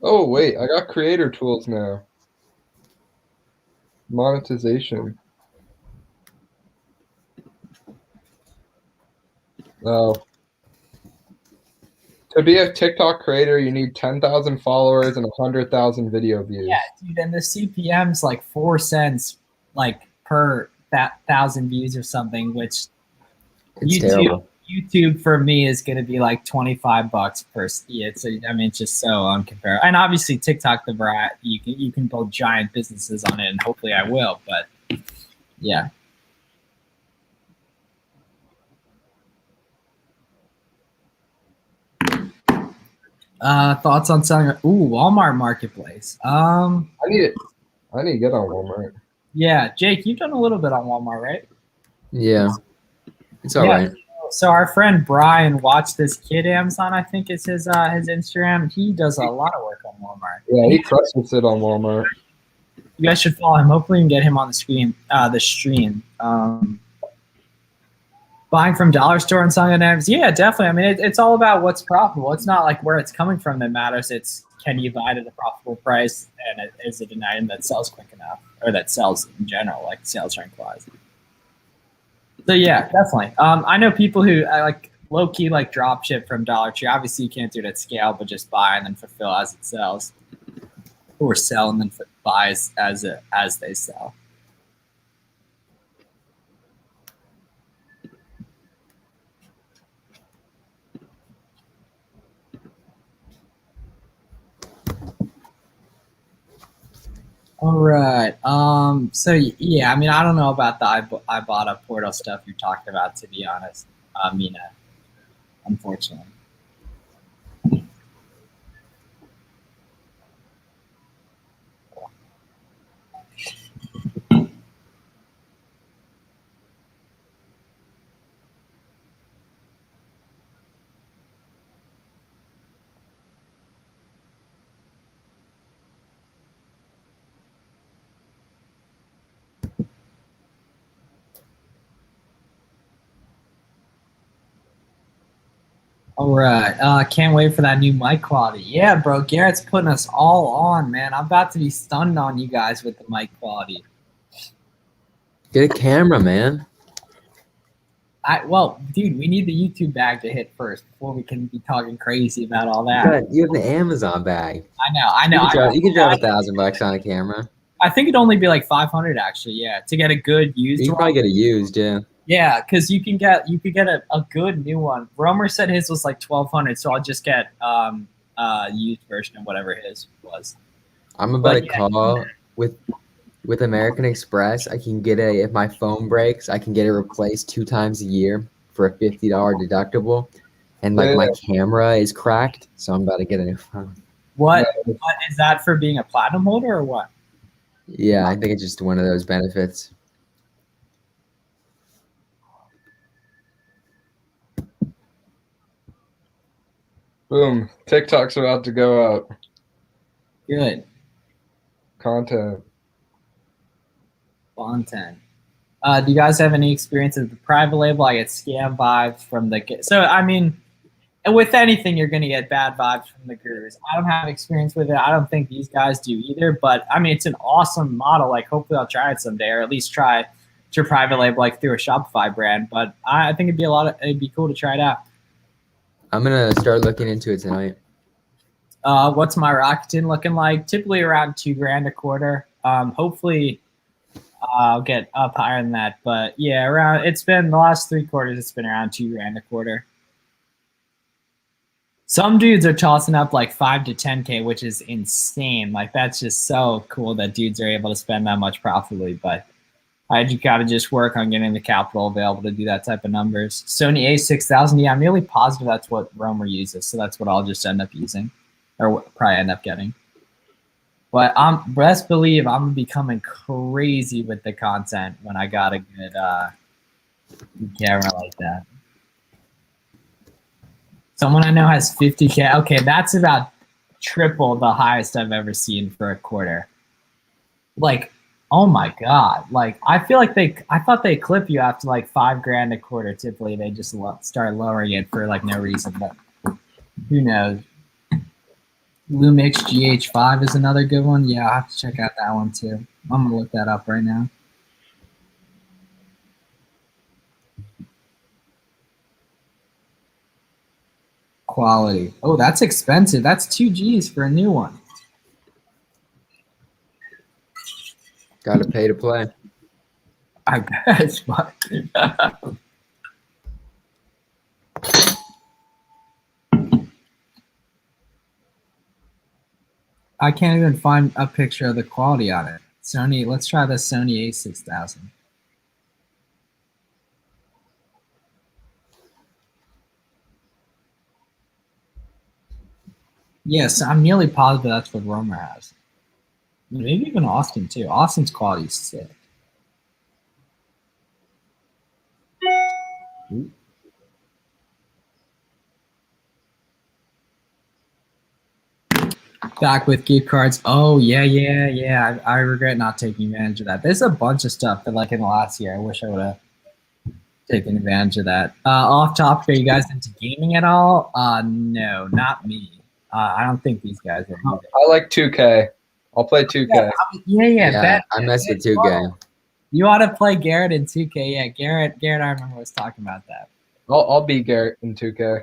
oh wait, I got creator tools now. Monetization. Oh. To be a TikTok creator, you need 10,000 followers and 100,000 video views. Yeah, dude, and the CPM's like 4 cents like per 1,000 views or something, which It's terrible. YouTube for me is going to be like $25 per. It's just so uncomparable. And obviously TikTok, the variety, you can build giant businesses on it, and hopefully I will. But yeah. Thoughts on selling? Walmart Marketplace. I need to get on Walmart. Yeah, Jake, you've done a little bit on Walmart, right? Yeah, it's all right. So our friend Brian watched this kid Amazon, I think is his Instagram. He does a lot of work on Walmart. Yeah, he crushes it on Walmart. You guys should follow him. Hopefully, you can get him on the stream. Buying from dollar store and selling at Amazon. Yeah, definitely. I mean, it's all about what's profitable. It's not like where it's coming from that matters. It's can you buy it at a profitable price, and is it an item that sells quick enough, or that sells in general, like sales rank wise. So yeah, definitely. I know people who like low key like drop ship from Dollar Tree. Obviously, you can't do it at scale, but just buy and then fulfill as it sells, or sell and then buy as they sell. All right. So yeah, I mean, I don't know about the I bought a Portal stuff you're talking about, to be honest. Unfortunately. All right. Can't wait for that new mic quality. Yeah, bro. Garrett's putting us all on, man. I'm about to be stunned on you guys with the mic quality. Get a camera, man. Well, dude, we need the YouTube bag to hit first before we can be talking crazy about all that. You have the Amazon bag. I know. You could drive $1,000 on a camera. I think it'd only be like 500 actually. Yeah, to get a good used You one. can probably get it used, yeah. Yeah, because you could get a good new one. Romer said his was like 1,200, so I'll just get used version of whatever his was. I'm about to call with American Express. I can get if my phone breaks, I can get it replaced 2 times a year for a $50 deductible. And like my camera is cracked, so I'm about to get a new phone. What is that for being a platinum holder or what? Yeah, I think it's just one of those benefits. Boom. TikTok's about to go out. Good. Content. Do you guys have any experience with the private label? I get scam vibes from the so I mean, and with anything you're gonna get bad vibes from the gurus. I don't have experience with it. I don't think these guys do either. But I mean, it's an awesome model. Like hopefully I'll try it someday, or at least try your private label like through a Shopify brand. But I think it'd be cool to try it out. I'm gonna start looking into it tonight. What's my Rakuten looking like? Typically around $2,000 a quarter. Hopefully I'll get up higher than that. But yeah, it's been the last 3 quarters, it's been around $2,000 a quarter. Some dudes are tossing up like 5 to 10K, which is insane. Like that's just so cool that dudes are able to spend that much profitably. But I gotta just work on getting the capital available to do that type of numbers. Sony A6000, yeah, I'm really positive that's what Romer uses, so that's what I'll just end up using, or probably end up getting. But best believe I'm becoming crazy with the content when I got a good camera like that. Someone I know has 50K. Okay, that's about triple the highest I've ever seen for a quarter. Like, oh my God. Like, I feel like I thought they clip you after like $5,000 a quarter. Typically, they just start lowering it for like no reason, but who knows? Lumix GH5 is another good one. Yeah, I'll have to check out that one too. I'm gonna look that up right now. Quality. Oh, that's expensive. That's 2 G's for a new one. Gotta pay to play. I bet. I can't even find a picture of the quality on it. Sony, let's try the Sony A6000. Yes, I'm nearly positive that's what Romer has. Maybe even Austin too. Austin's quality is sick. Back with gift cards. Oh yeah. I regret not taking advantage of that. There's a bunch of stuff that like in the last year I wish I would have taken advantage of that. Off topic, are you guys into gaming at all? No, not me. I don't think these guys are either. I like 2K. I'll play 2K. Yeah. I mess with 2K. You ought to play Garrett in 2K. Yeah, Garrett. I remember was talking about that. I'll beat Garrett in 2K.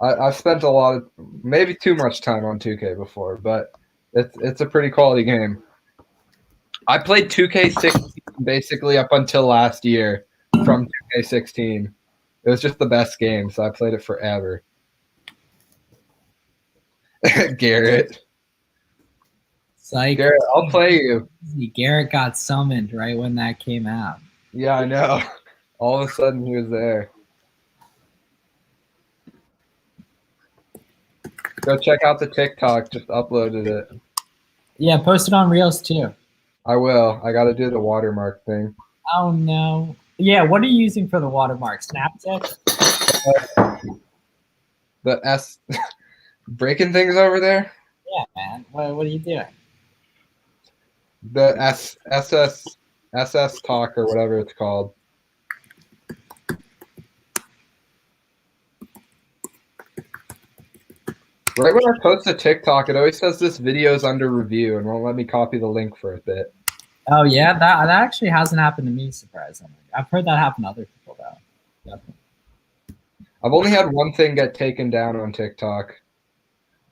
I've spent a lot of, maybe too much time on 2K before, but it's a pretty quality game. I played 2K16 basically up until last year from 2K16. It was just the best game, so I played it forever. Garrett. Psych. Garrett, I'll play you. Garrett got summoned right when that came out. Yeah, I know. All of a sudden he was there. Go check out the TikTok. Just uploaded it. Yeah, post it on Reels too. I will. I got to do the watermark thing. Oh, no. Yeah, what are you using for the watermark? Snapchat? The S... breaking things over there? Yeah, man. What are you doing? The SS talk or whatever it's called. Right when I post a TikTok, it always says this video is under review and won't let me copy the link for a bit. Oh yeah, that actually hasn't happened to me, surprisingly. I've heard that happen to other people though. Definitely. I've only had one thing get taken down on TikTok.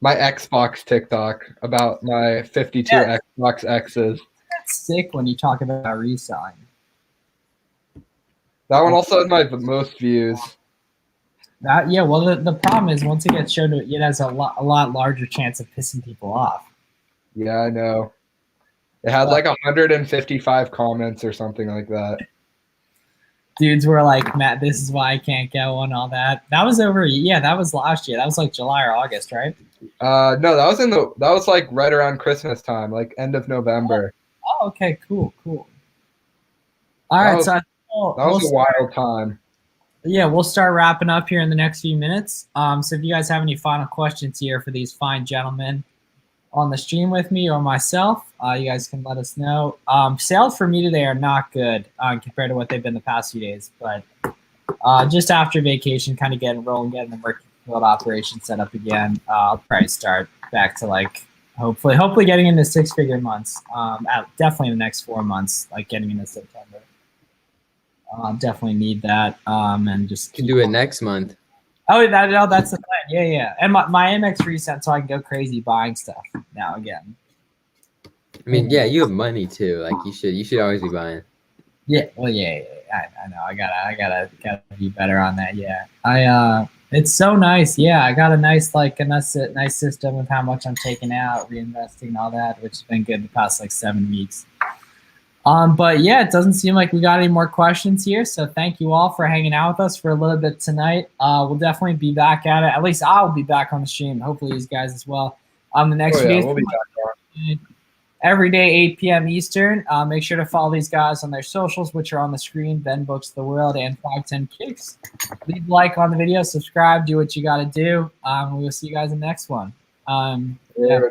My Xbox TikTok about my 52 Xbox X's. That's sick when you talk about reselling. That one also has my most views. Well, the problem is once it gets shown to it has a lot larger chance of pissing people off. Yeah, I know. It had like 155 comments or something like that. Dudes were like, Matt, this is why I can't get one, all that. That was that was last year. That was like July or August, right? No, that was like right around Christmas time, like end of November. Oh, okay, cool. All right, so that was a wild time. Yeah, we'll start wrapping up here in the next few minutes. So if you guys have any final questions here for these fine gentlemen on the stream with me or myself, you guys can let us know. Sales for me today are not good compared to what they've been the past few days, but just after vacation, kind of getting rolling, getting the working field operation set up again. I'll probably start back to like hopefully getting into 6-figure months. Definitely in the next 4 months, like getting into September. Definitely need that. And just can do it next month. Oh, that's the plan. Yeah. And my MX reset, so I can go crazy buying stuff now again. I mean, yeah, you have money too. Like you should always be buying. Yeah. Well, yeah. I know. I gotta be better on that. Yeah. It's so nice. Yeah, I got a nice system of how much I'm taking out, reinvesting, all that, which has been good the past like 7 weeks. But yeah, it doesn't seem like we got any more questions here. So thank you all for hanging out with us for a little bit tonight. We'll definitely be back at it. At least I'll be back on the stream. Hopefully these guys as well. The next few days, we'll be back every day, 8 p.m. Eastern. Make sure to follow these guys on their socials, which are on the screen, Ben Books the World and 510 Kicks. Leave a like on the video, subscribe, do what you got to do. We will see you guys in the next one. Yeah.